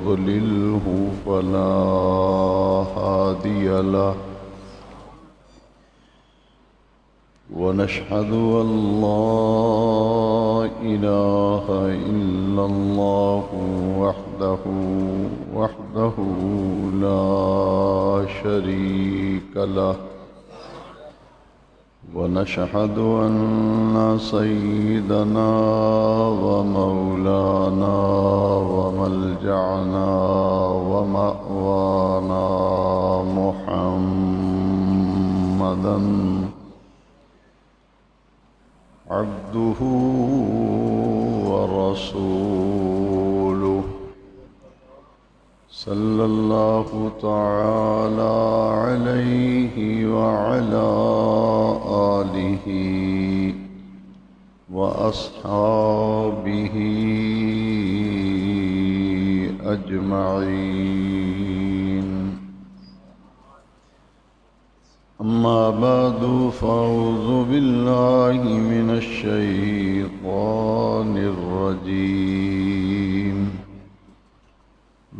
يضلله فلا هادي له ونشهد أن لا إله إلا الله وحده لا شريك له ونشهد أن سيدنا ومولانا وملجأنا ومأوانا محمدًا عبده ورسوله صلى الله تعالى عليه وعلى آله وأصحابه أجمعين. أما بعد فأعوذ بالله من الشيطان الرجيم.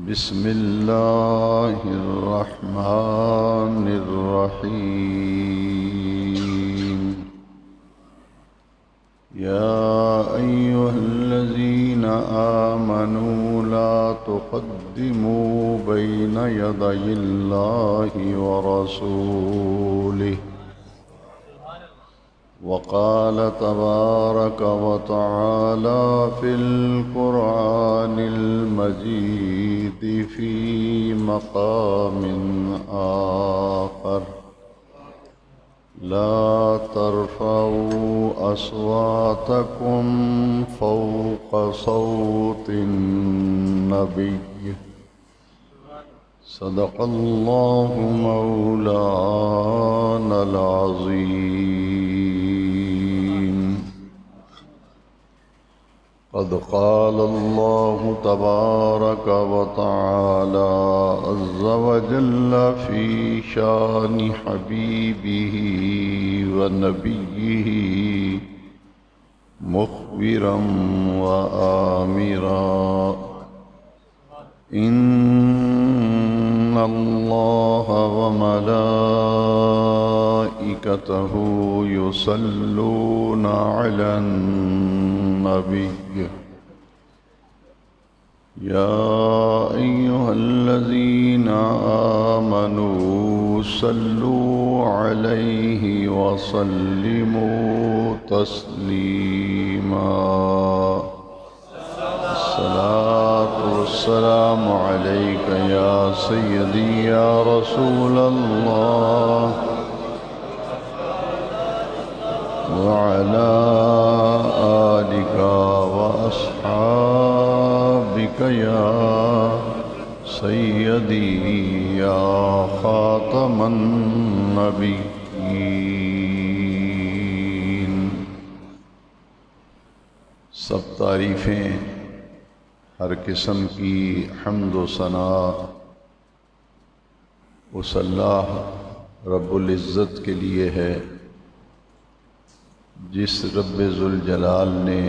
بسم الله الرحمن الرحيم. يا أيها الذين آمنوا لا تقدموا بين يدي الله ورسوله. وقال تبارك وتعالى في القرآن المجيد في مقام آخر: لا ترفعوا أصواتكم فوق صوت النبي. صدق الله مولانا العظيم. قد قال الله تبارك وتعالى عز وجل في شان حبيبه ونبيه مخبرا وآمرا: إن الله وملائكته يصلون على النبي. يا أيها الذين آمنوا صلوا عليه وسلموا تسليما. الصلاة والسلام عليك يا سيدي يا رسول الله وعلى آلك وأصحابك يا سيدي يا خاتم النبيين. سب تعریفیں ہر قسم کی حمد و ثنا اس اللہ رب العزت کے لیے ہے جس رب ذوالجلال نے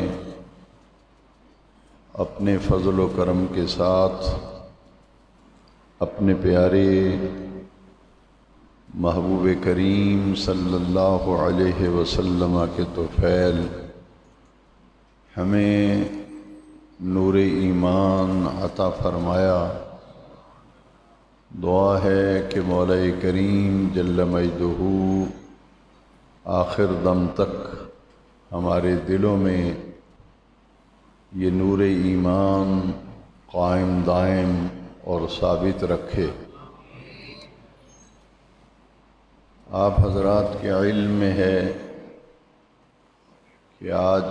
اپنے فضل و کرم کے ساتھ اپنے پیارے محبوب کریم صلی اللہ علیہ وسلم کے طفیل ہمیں نور ایمان عطا فرمایا. دعا ہے کہ مولا کریم جل مجدہ آخر دم تک ہمارے دلوں میں یہ نور ایمان قائم دائم اور ثابت رکھے. آپ حضرات کے علم میں ہے کہ آج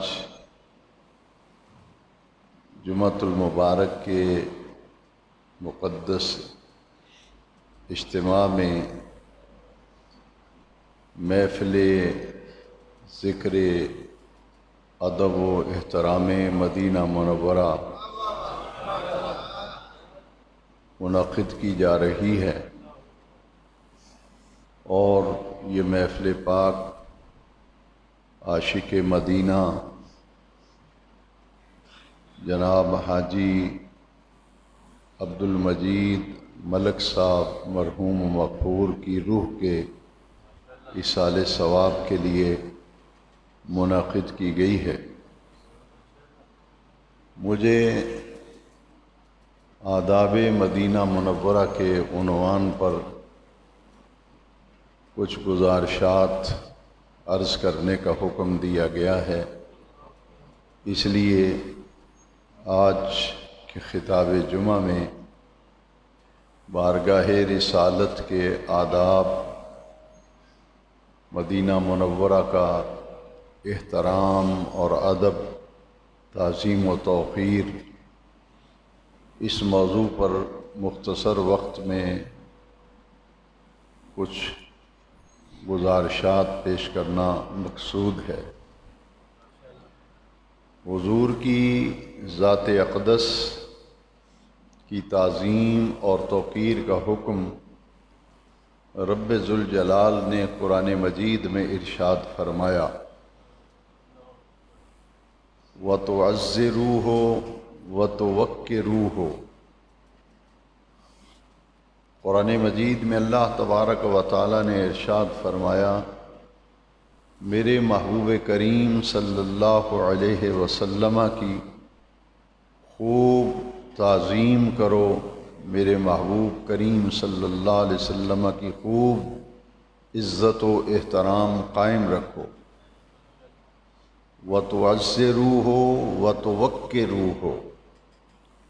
جمعۃ المبارک کے مقدس اجتماع میں محفل ذکر ادب و احترام مدینہ منورہ منعقد کی جا رہی ہے، اور یہ محفل پاک عاشق مدینہ جناب حاجی عبد المجید ملک صاحب مرحوم مغفور کی روح کے ایصال ثواب کے لیے منعقد کی گئی ہے۔ مجھے آداب مدینہ منورہ کے عنوان پر کچھ گزارشات عرض کرنے کا حکم دیا گیا ہے، اس لیے آج کے خطاب جمعہ میں بارگاہ رسالت کے آداب، مدینہ منورہ کا احترام اور ادب، تعظیم و توقیر، اس موضوع پر مختصر وقت میں کچھ گزارشات پیش کرنا مقصود ہے۔ حضور کی ذات اقدس کی تعظیم اور توقیر کا حکم رب ذوالجلال نے قرآن مجید میں ارشاد فرمایا، وَتُعَزِّرُوهُ وَتُوَقِّرُوهُ۔ قرآن مجید میں اللہ تبارک و تعالی نے ارشاد فرمایا، میرے محبوب کریم صلی اللہ علیہ وسلم کی خوب تعظیم کرو، میرے محبوب کریم صلی اللہ علیہ وسلم کی خوب عزت و احترام قائم رکھو۔ وَتُعَزِّرُوهُ وَتُوَقِّرُوهُ،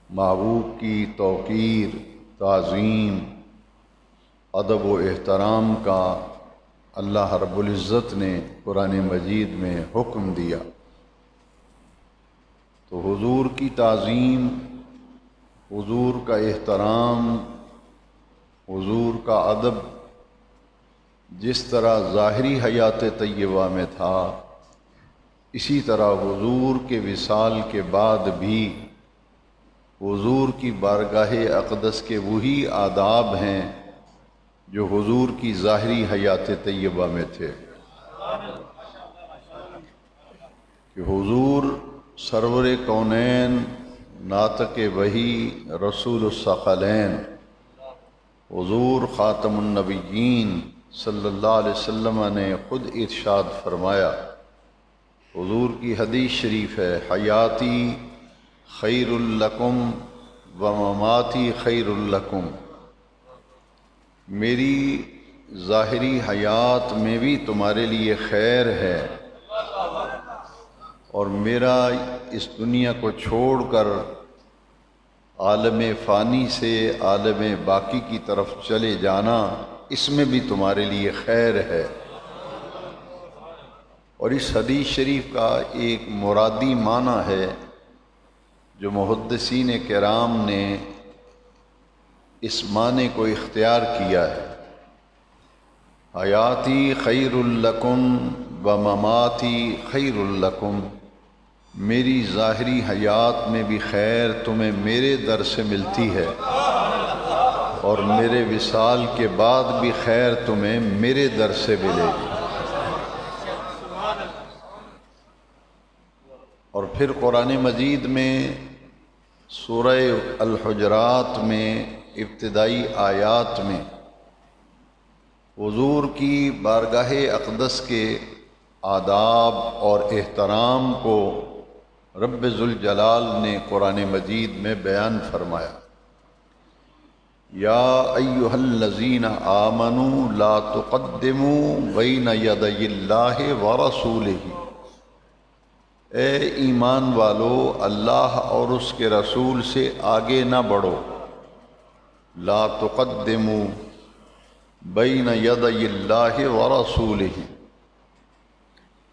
محبوب کی توقیر، تعظیم، ادب و احترام کا اللہ رب العزت نے قرآن مجید میں حکم دیا۔ تو حضور کی تعظیم، حضور کا احترام، حضور کا ادب جس طرح ظاہری حیات طیبہ میں تھا، اسی طرح حضور کے وصال کے بعد بھی حضور کی بارگاہ اقدس کے وہی آداب ہیں جو حضور کی ظاہری حیات طیبہ میں تھے، کہ حضور سرور کونین، ناطق وحی، رسول الثقلین، حضور خاتم النبیین صلی اللہ علیہ وسلم نے خود ارشاد فرمایا، حضور کی حدیث شریف ہے، حیاتی خیر لکم ومماتی خیر لکم، میری ظاہری حیات میں بھی تمہارے لیے خیر ہے، اور میرا اس دنیا کو چھوڑ کر عالم فانی سے عالم باقی کی طرف چلے جانا، اس میں بھی تمہارے لیے خیر ہے۔ اور اس حدیث شریف کا ایک مرادی معنی ہے جو محدثین کرام نے اس معنی کو اختیار کیا ہے، حیاتی خیر لکم ومماتی خیر لکم، میری ظاہری حیات میں بھی خیر تمہیں میرے در سے ملتی ہے، اور میرے وصال کے بعد بھی خیر تمہیں میرے در سے ملے گی۔ اور پھر قرآن مجید میں سورہ الحجرات میں ابتدائی آیات میں حضور کی بارگاہ اقدس کے آداب اور احترام کو رب ذوالجلال نے قرآن مجید میں بیان فرمایا، یا ایھا الذین آمنوا لا تقدموا بین یدی اللہ ورسولہ، اے ایمان والو اللہ اور اس کے رسول سے آگے نہ بڑھو، لا تقدموا بین یدی اللہ ورسولہ،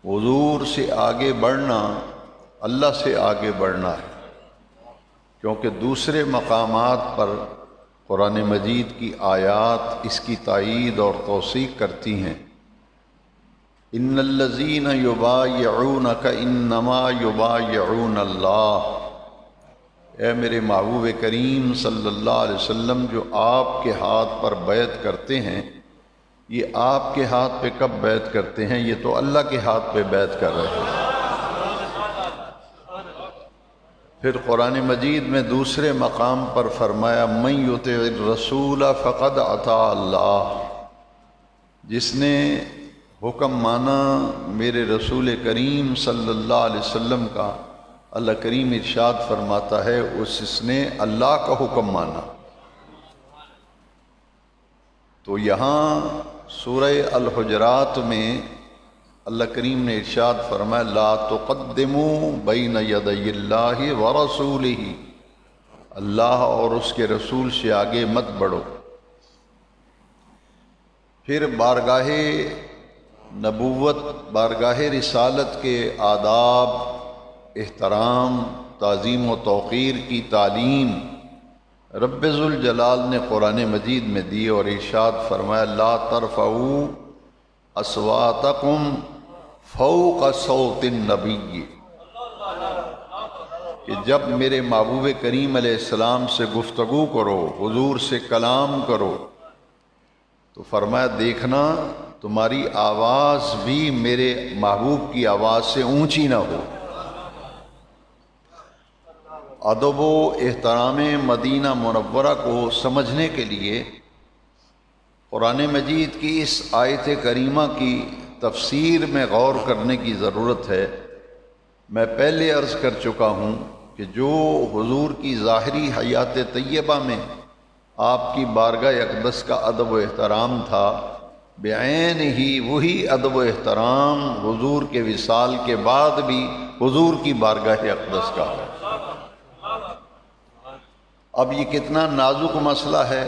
حضور سے آگے بڑھنا اللہ سے آگے بڑھنا ہے، کیونکہ دوسرے مقامات پر قرآن مجید کی آیات اس کی تائید اور توثیق کرتی ہیں، ان الذین یبایعونک انما یبایعون اللہ، اے میرے محبوب کریم صلی اللہ علیہ وسلم، جو آپ کے ہاتھ پر بیعت کرتے ہیں، یہ آپ کے ہاتھ پہ کب بیعت کرتے ہیں؟ یہ تو اللہ کے ہاتھ پہ بیعت کر رہے ہیں۔ پھر قرآن مجید میں دوسرے مقام پر فرمایا من یطع الرسول فقد اطاع اللہ، جس نے حکم مانا میرے رسول کریم صلی اللہ علیہ وسلم کا، اللہ کریم ارشاد فرماتا ہے اس نے اللہ کا حکم مانا۔ تو یہاں سورہ الحجرات میں اللہ کریم نے ارشاد فرمایا لا تقدموا بین یدی اللہ ورسولہ، اللہ اور اس کے رسول سے آگے مت بڑھو۔ پھر بارگاہ نبوت، بارگاہ رسالت کے آداب، احترام، تعظیم و توقیر کی تعلیم رب ذوالجلال نے قرآن مجید میں دی اور ارشاد فرمایا لا ترفعوا اصواتکم فوق صوت النبی، کہ جب میرے محبوب کریم علیہ السلام سے گفتگو کرو، حضور سے کلام کرو، تو فرمایا دیکھنا تمہاری آواز بھی میرے محبوب کی آواز سے اونچی نہ ہو۔ ادب و احترام مدینہ منورہ کو سمجھنے کے لیے قرآن مجید کی اس آیت کریمہ کی تفسیر میں غور کرنے کی ضرورت ہے۔ میں پہلے عرض کر چکا ہوں کہ جو حضور کی ظاہری حیات طیبہ میں آپ کی بارگاہ اقدس کا ادب و احترام تھا، بعین ہی وہی ادب و احترام حضور کے وصال کے بعد بھی حضور کی بارگاہ اقدس کا ہے۔ اب یہ کتنا نازک مسئلہ ہے،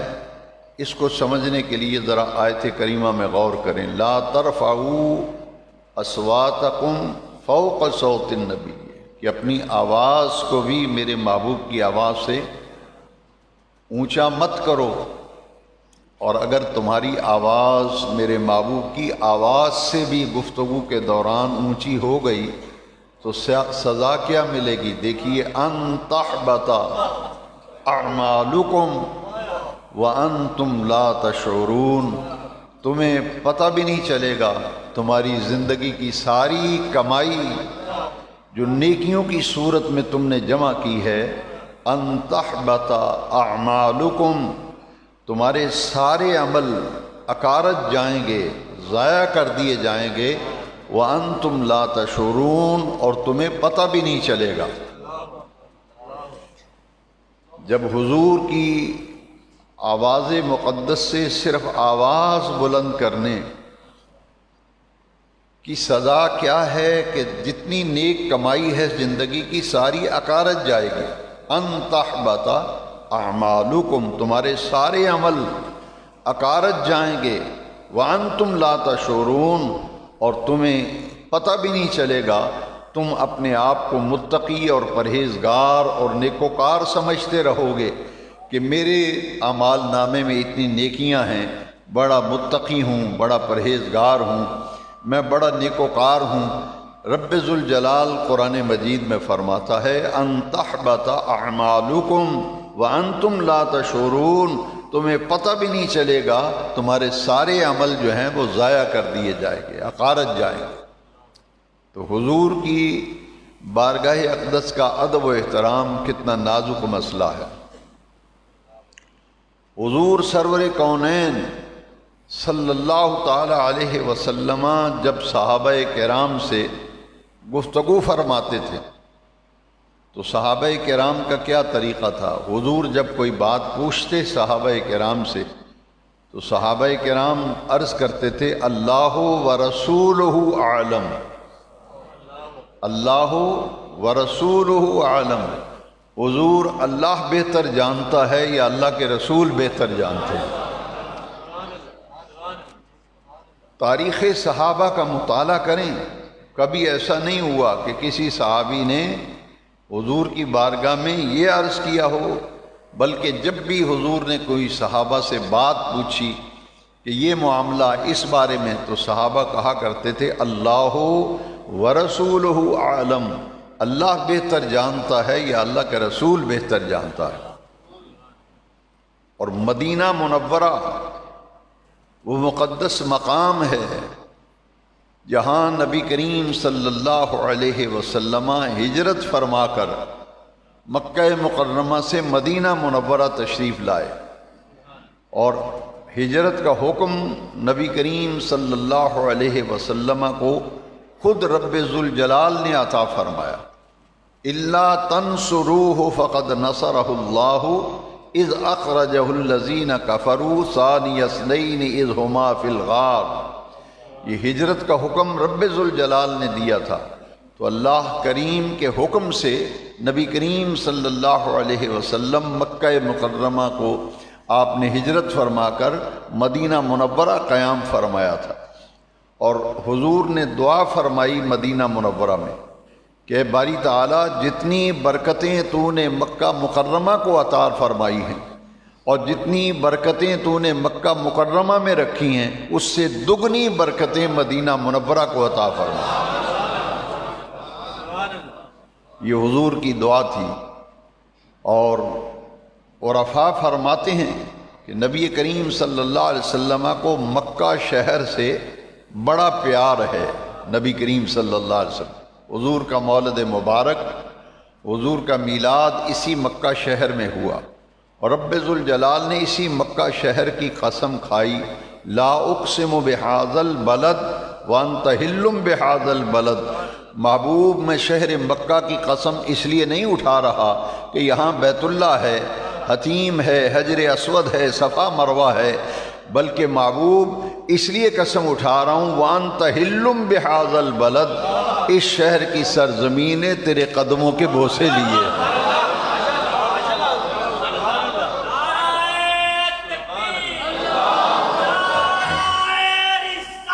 اس کو سمجھنے کے لیے ذرا آیت کریمہ میں غور کریں۔ لا ترفعوا اصواتکم فوق صوت النبی، کہ اپنی آواز کو بھی میرے محبوب کی آواز سے اونچا مت کرو، اور اگر تمہاری آواز میرے محبوب کی آواز سے بھی گفتگو کے دوران اونچی ہو گئی تو سزا کیا ملے گی؟ دیکھیے ان تحبط اعمالکم وانتم لا تشعرون، تمہیں پتہ بھی نہیں چلے گا تمہاری زندگی کی ساری کمائی جو نیکیوں کی صورت میں تم نے جمع کی ہے، ان تحبط اعمالکم، تمہارے سارے عمل اکارت جائیں گے، ضائع کر دیے جائیں گے، وانتم لا تشعرون، اور تمہیں پتہ بھی نہیں چلے گا۔ جب حضور کی آواز مقدس سے صرف آواز بلند کرنے کی سزا کیا ہے کہ جتنی نیک کمائی ہے زندگی کی ساری اکارت جائے گی۔ ان تحبط اعمالکم، تمہارے سارے عمل اکارت جائیں گے، وانتم لا تشعرون، اور تمہیں پتہ بھی نہیں چلے گا، تم اپنے آپ کو متقی اور پرہیزگار اور نیکوکار سمجھتے رہو گے کہ میرے اعمال نامے میں اتنی نیکیاں ہیں، بڑا متقی ہوں، بڑا پرہیزگار ہوں، میں بڑا نیکوکار ہوں۔ رب ذوالجلال قرآن مجید میں فرماتا ہے ان تحبط اعمالکم وانتم لا تشعرون، تمہیں پتہ بھی نہیں چلے گا، تمہارے سارے عمل جو ہیں وہ ضائع کر دیے جائیں گے، اکارت جائیں گے۔ تو حضور کی بارگاہ اقدس کا ادب و احترام کتنا نازک مسئلہ ہے۔ حضور سرور کونین صلی اللہ تعالی علیہ وسلم جب صحابہ کرام سے گفتگو فرماتے تھے تو صحابہ کرام کا کیا طریقہ تھا؟ حضور جب کوئی بات پوچھتے صحابہ کرام سے تو صحابہ کرام عرض کرتے تھے اللہ ورسولہ اعلم، اللہ ورسولہ اعلم، حضور اللہ بہتر جانتا ہے یا اللہ کے رسول بہتر جانتے ہیں۔ تاریخ صحابہ کا مطالعہ کریں، کبھی ایسا نہیں ہوا کہ کسی صحابی نے حضور کی بارگاہ میں یہ عرض کیا ہو، بلکہ جب بھی حضور نے کوئی صحابہ سے بات پوچھی کہ یہ معاملہ اس بارے میں، تو صحابہ کہا کرتے تھے اللہ ورسولہ اعلم، اللہ بہتر جانتا ہے یا اللہ کا رسول بہتر جانتا ہے۔ اور مدینہ منورہ وہ مقدس مقام ہے جہاں نبی کریم صلی اللہ علیہ وسلم ہجرت فرما کر مکہ مکرمہ سے مدینہ منورہ تشریف لائے، اور ہجرت کا حکم نبی کریم صلی اللہ علیہ وسلم کو خود رب ذوالجلال نے عطا فرمایا۔ الا تنصروہ فقد نصرہ اللہ اذ اخرجہ الذین کفروا ثانی اثنین اذ ہما فی الغار۔ یہ ہجرت کا حکم رب ذوالجلال نے دیا تھا، تو اللہ کریم کے حکم سے نبی کریم صلی اللہ علیہ وسلم مکہ مکرمہ کو آپ نے ہجرت فرما کر مدینہ منورہ قیام فرمایا تھا، اور حضور نے دعا فرمائی مدینہ منورہ میں کہ باری تعالیٰ جتنی برکتیں تو نے مکہ مکرمہ کو عطا فرمائی ہیں اور جتنی برکتیں تو نے مکہ مکرمہ میں رکھی ہیں، اس سے دگنی برکتیں مدینہ منورہ کو عطا فرما۔ یہ حضور کی دعا تھی، اور عرفاء فرماتے ہیں کہ نبی کریم صلی اللہ علیہ وسلم کو مکہ شہر سے بڑا پیار ہے۔ نبی کریم صلی اللہ علیہ وسلم، حضور کا مولد مبارک، حضور کا میلاد اسی مکہ شہر میں ہوا، اور رب ذوالجلال نے اسی مکہ شہر کی قسم کھائی، لا اقسم بہذا البلد وانت حل بہذا البلد۔ محبوب میں شہر مکہ کی قسم اس لیے نہیں اٹھا رہا کہ یہاں بیت اللہ ہے، حتیم ہے، حجر اسود ہے، صفا مروہ ہے، بلکہ محبوب اس لیے قسم اٹھا رہا ہوں وانت حل بہذا البلد، اس شہر کی سرزمین نے تیرے قدموں کے بوسے لیے ہیں۔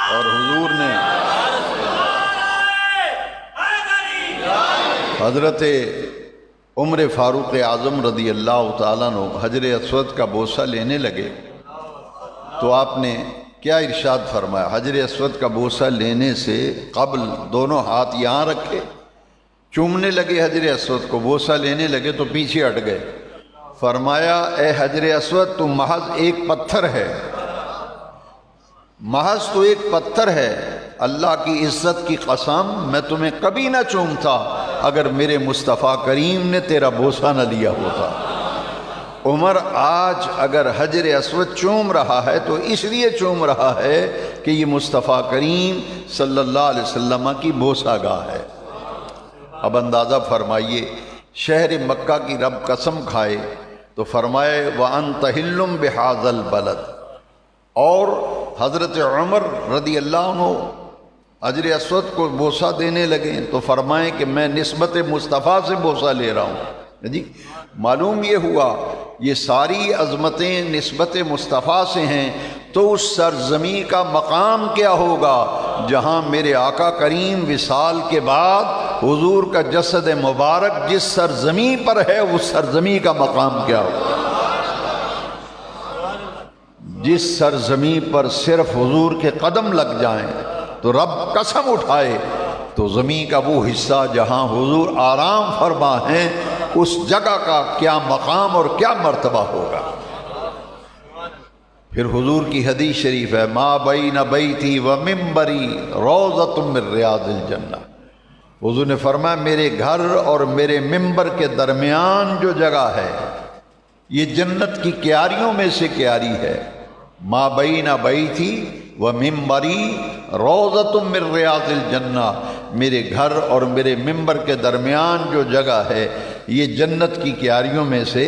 اور حضور نے حضرت عمر فاروق اعظم رضی اللہ تعالیٰ عنہ حجر اسود کا بوسہ لینے لگے تو آپ نے کیا ارشاد فرمایا؟ حجر اسود کا بوسہ لینے سے قبل دونوں ہاتھ یہاں رکھے، چومنے لگے حجر اسود کو، بوسہ لینے لگے تو پیچھے ہٹ گئے۔ فرمایا اے حجر اسود تو محض ایک پتھر ہے، محض تو ایک پتھر ہے، اللہ کی عزت کی قسم میں تمہیں کبھی نہ چومتا اگر میرے مصطفیٰ کریم نے تیرا بوسہ نہ لیا ہوتا۔ عمر آج اگر حجر اسود چوم رہا ہے تو اس لیے چوم رہا ہے کہ یہ مصطفیٰ کریم صلی اللہ علیہ وسلم کی بوسہ گاہ ہے۔ اب اندازہ فرمائیے، شہر مکہ کی رب قسم کھائے تو فرمائے وَأَنْتَ حِلٌّ بِهَذَا الْبَلَدِ، اور حضرت عمر رضی اللہ عنہ حجر اسود کو بوسہ دینے لگے تو فرمائیں کہ میں نسبت مصطفیٰ سے بوسہ لے رہا ہوں۔ جی معلوم یہ ہوا یہ ساری عظمتیں نسبت مصطفیٰ سے ہیں، تو اس سرزمین کا مقام کیا ہوگا جہاں میرے آقا کریم وصال کے بعد حضور کا جسد مبارک جس سرزمین پر ہے اس سرزمین کا مقام کیا ہوگا؟ جس سرزمین پر صرف حضور کے قدم لگ جائیں تو رب قسم اٹھائے تو زمین کا وہ حصہ جہاں حضور آرام فرما ہیں اس جگہ کا کیا مقام اور کیا مرتبہ ہوگا۔ پھر حضور کی حدیث شریف ہے ما بین بیتی و منبری روضۃ من ریاض الجنہ، حضور نے فرمایا میرے گھر اور میرے منبر کے درمیان جو جگہ ہے یہ جنت کی کیاریوں میں سے کیاری ہے۔ ما بین بیتی و منبری روضۃ من ریاض الجنہ، میرے گھر اور میرے منبر کے درمیان جو جگہ ہے یہ جنت کی کیاریوں میں سے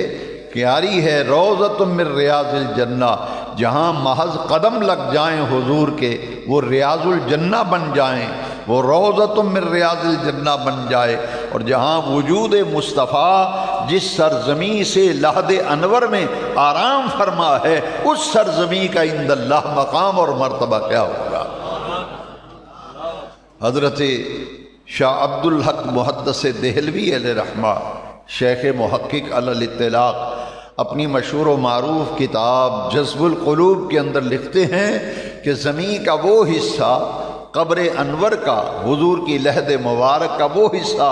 کیاری ہے، روضۃ من ریاض الجنہ، جہاں محض قدم لگ جائیں حضور کے وہ ریاض الجنہ بن جائیں، وہ روضۃ من ریاض الجنہ بن جائے، اور جہاں وجود مصطفیٰ جس سرزمین سے لحد انور میں آرام فرما ہے اس سرزمین کا عند اللہ مقام اور مرتبہ کیا ہوگا۔ حضرت شاہ عبد الحق محدث دہلوی علیہ رحمہ، شیخ محقق علی الاطلاق، اپنی مشہور و معروف کتاب جذب القلوب کے اندر لکھتے ہیں کہ زمین کا وہ حصہ قبر انور کا، حضور کی لحد مبارک کا وہ حصہ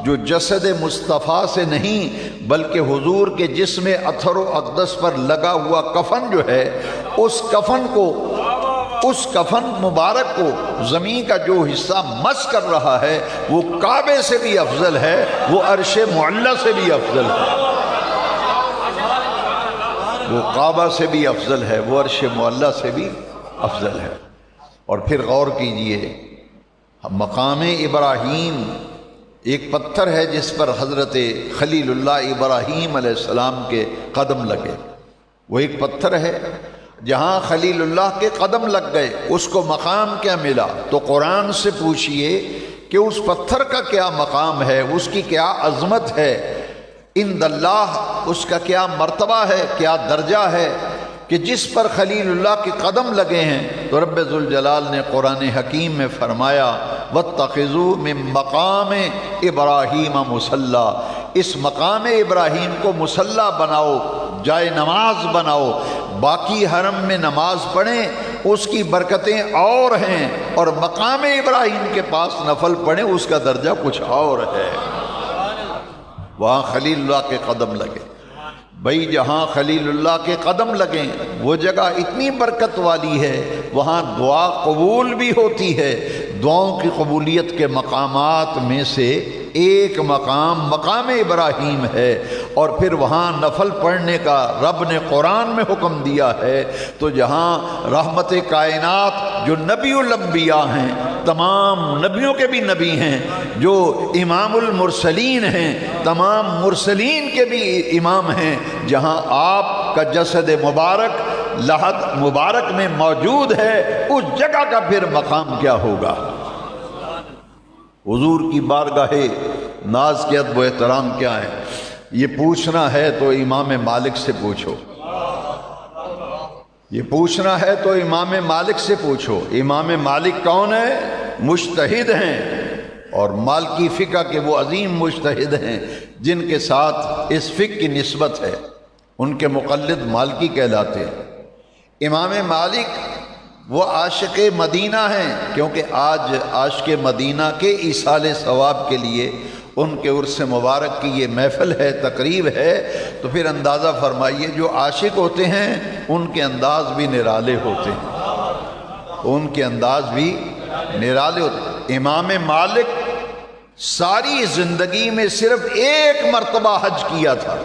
جو جسد مصطفیٰ سے نہیں بلکہ حضور کے جسم اطہر و اقدس پر لگا ہوا کفن جو ہے اس کفن کو اس کفن مبارک کو زمین کا جو حصہ مس کر رہا ہے وہ کعبے سے بھی افضل ہے، وہ عرش معلی سے بھی افضل ہے، وہ کعبہ سے بھی افضل ہے، وہ عرش معلی سے بھی افضل ہے۔ اور پھر غور کیجئے، مقام ابراہیم ایک پتھر ہے جس پر حضرت خلیل اللہ ابراہیم علیہ السلام کے قدم لگے، وہ ایک پتھر ہے جہاں خلیل اللہ کے قدم لگ گئے، اس کو مقام کیا ملا؟ تو قرآن سے پوچھئے کہ اس پتھر کا کیا مقام ہے، اس کی کیا عظمت ہے، عند اللہ اس کا کیا مرتبہ ہے، کیا درجہ ہے کہ جس پر خلیل اللہ کے قدم لگے ہیں۔ تو رب ذوالجلال نے قرآن حکیم میں فرمایا وَاتَّخِذُوا مِن مَقَامِ ابراہیم مصلی، اس مقام ابراہیم کو مصلی بناؤ، جائے نماز بناؤ، باقی حرم میں نماز پڑھیں اس کی برکتیں اور ہیں، اور مقام ابراہیم کے پاس نفل پڑھیں اس کا درجہ کچھ اور ہے۔ وہاں خلیل اللہ کے قدم لگے، بھئی جہاں خلیل اللہ کے قدم لگیں وہ جگہ اتنی برکت والی ہے، وہاں دعا قبول بھی ہوتی ہے۔ دعاؤں کی قبولیت کے مقامات میں سے ایک مقام مقام ابراہیم ہے، اور پھر وہاں نفل پڑھنے کا رب نے قرآن میں حکم دیا ہے۔ تو جہاں رحمت کائنات جو نبی الانبیاء ہیں، تمام نبیوں کے بھی نبی ہیں، جو امام المرسلین ہیں، تمام مرسلین کے بھی امام ہیں، جہاں آپ کا جسد مبارک لحد مبارک میں موجود ہے، اس جگہ کا پھر مقام کیا ہوگا؟ حضور کی بارگاہ ناز کے ادب و احترام کیا ہے؟ یہ پوچھنا ہے تو امام مالک سے پوچھو، یہ پوچھنا ہے تو امام مالک سے پوچھو۔ امام مالک کون ہے؟ مجتہد ہیں، اور مالکی فقہ کے وہ عظیم مجتہد ہیں جن کے ساتھ اس فقہ کی نسبت ہے، ان کے مقلد مالکی کہلاتے ہیں۔ امام مالک وہ عاشق مدینہ ہیں، کیونکہ آج عاشق مدینہ کے ایصال ثواب کے لیے ان کے عرس مبارک کی یہ محفل ہے، تقریب ہے، تو پھر اندازہ فرمائیے جو عاشق ہوتے ہیں ان کے انداز بھی نرالے ہوتے ہیں، ان کے انداز بھی نرالے ہوتے ہیں۔ امام مالک ساری زندگی میں صرف ایک مرتبہ حج کیا تھا۔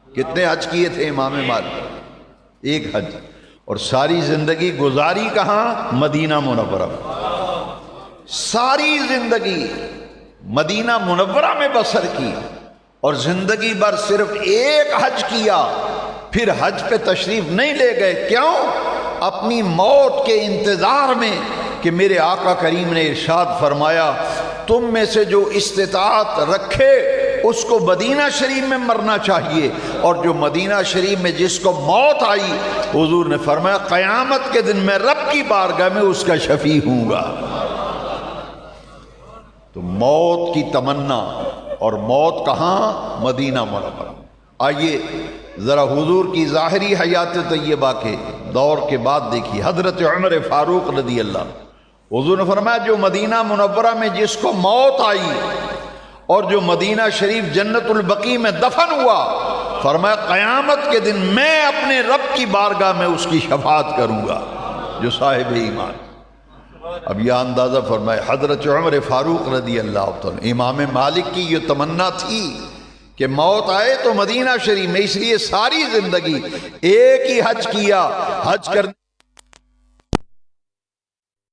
کتنے حج کیے تھے امام مالک؟ ایک حج، اور ساری زندگی گزاری کہاں؟ مدینہ منورہ میں، ساری زندگی مدینہ منورہ میں بسر کی، اور زندگی بھر صرف ایک حج کیا، پھر حج پہ تشریف نہیں لے گئے۔ کیوں؟ اپنی موت کے انتظار میں کہ میرے آقا کریم نے ارشاد فرمایا تم میں سے جو استطاعت رکھے اس کو مدینہ شریف میں مرنا چاہیے، اور جو مدینہ شریف میں جس کو موت آئی، حضور نے فرمایا قیامت کے دن میں رب کی بارگاہ میں اس کا شفیع ہوں گا۔ تو موت کی تمنا، اور موت کہاں؟ مدینہ منورہ۔ آئیے ذرا حضور کی ظاہری حیات طیبہ کے دور کے بعد دیکھیے، حضرت عمر فاروق رضی اللہ، حضور نے فرمایا جو مدینہ منورہ میں جس کو موت آئی اور جو مدینہ شریف جنت البقیع میں دفن ہوا، فرمایا قیامت کے دن میں اپنے رب کی بارگاہ میں اس کی شفاعت کروں گا، جو صاحب ایمان۔ اب یہ اندازہ فرمائے حضرت عمر فاروق رضی اللہ عنہ، امام مالک کی یہ تمنا تھی کہ موت آئے تو مدینہ شریف میں، اس لیے ساری زندگی ایک ہی حج کیا۔ حج کرنے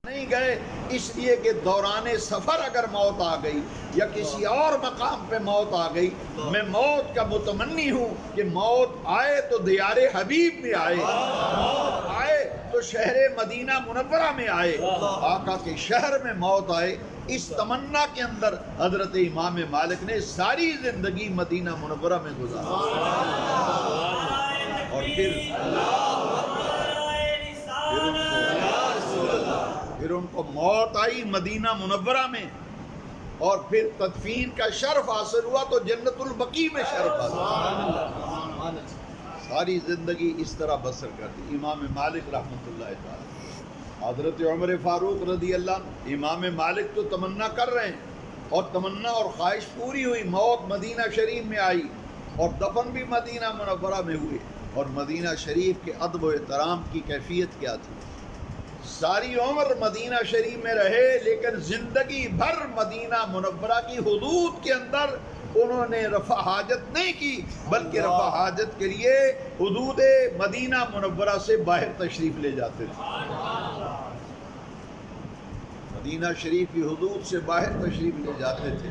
نہیں گئے اس لیے کہ دوران سفر اگر موت آ گئی یا کسی اور مقام پہ موت آ گئی، میں موت کا متمنی ہوں کہ موت آئے تو دیار حبیب میں آئے، موت آئے تو شہر مدینہ منورہ میں آئے، آقا کے شہر میں موت آئے۔ اس تمنا کے اندر حضرت امام مالک نے ساری زندگی مدینہ منورہ میں گزارا، اور پھر ان کو موت آئی مدینہ منورہ میں، اور پھر تدفین کا شرف حاصل ہوا تو جنت البقیع میں شرف حاصل۔ ساری زندگی اس طرح بسر کر دی امام مالک رحمۃ اللہ تعالی۔ حضرت عمر فاروق رضی اللہ، امام مالک تو تمنا کر رہے ہیں، اور تمنا اور خواہش پوری ہوئی، موت مدینہ شریف میں آئی اور دفن بھی مدینہ منورہ میں ہوئے، اور مدینہ شریف کے ادب و احترام کی کیفیت کیا تھی. ساری عمر مدینہ شریف میں رہے، لیکن زندگی بھر مدینہ منورہ کی حدود کے اندر انہوں نے رفع حاجت نہیں کی، بلکہ رفع حاجت کے لیے حدود مدینہ منورہ سے باہر تشریف لے جاتے تھے. مدینہ شریف کی حدود سے باہر تشریف لے جاتے تھے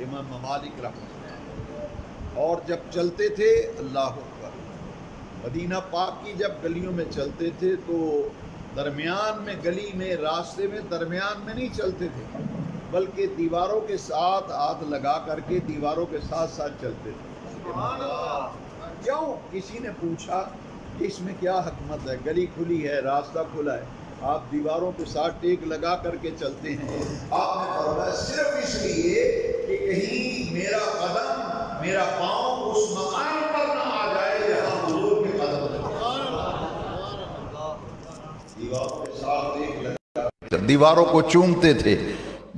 امام مالک رحمۃ اللہ. اور جب چلتے تھے، اللہ اکبر، مدینہ پاک کی جب گلیوں میں چلتے تھے تو درمیان میں، گلی میں، راستے میں درمیان میں نہیں چلتے تھے، بلکہ دیواروں کے ساتھ ہاتھ لگا کر کے دیواروں کے ساتھ ساتھ چلتے تھے. کیوں؟ کسی نے پوچھا کہ اس میں کیا حکمت ہے؟ گلی کھلی ہے، راستہ کھلا ہے، آپ دیواروں کے ساتھ ٹیک لگا کر کے چلتے ہیں. آپ نے فرمایا صرف اس لیے کہ کہیں میرا قدم، میرا پاؤں اس مقام پر نہ آ جائے جہاں حضور کے قدم ہے. دیواروں کے ساتھ ٹیک لگا، دیواروں کو چومتے تھے.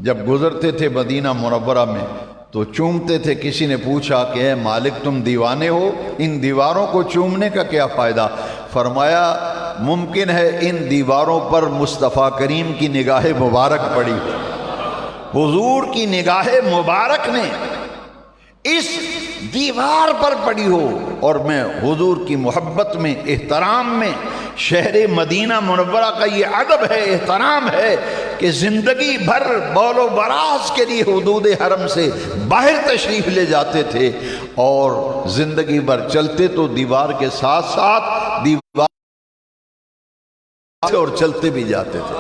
جب گزرتے تھے مدینہ منورہ میں تو چومتے تھے. کسی نے پوچھا کہ اے مالک تم دیوانے ہو، ان دیواروں کو چومنے کا کیا فائدہ؟ فرمایا ممکن ہے ان دیواروں پر مصطفیٰ کریم کی نگاہ مبارک پڑی، حضور کی نگاہ مبارک نے اس دیوار پر پڑی ہو، اور میں حضور کی محبت میں، احترام میں، شہر مدینہ منورہ کا یہ ادب ہے، احترام ہے کہ زندگی بھر بول و براز کے لیے حدود حرم سے باہر تشریف لے جاتے تھے، اور زندگی بھر چلتے تو دیوار کے ساتھ ساتھ دیوار اور چلتے بھی جاتے تھے.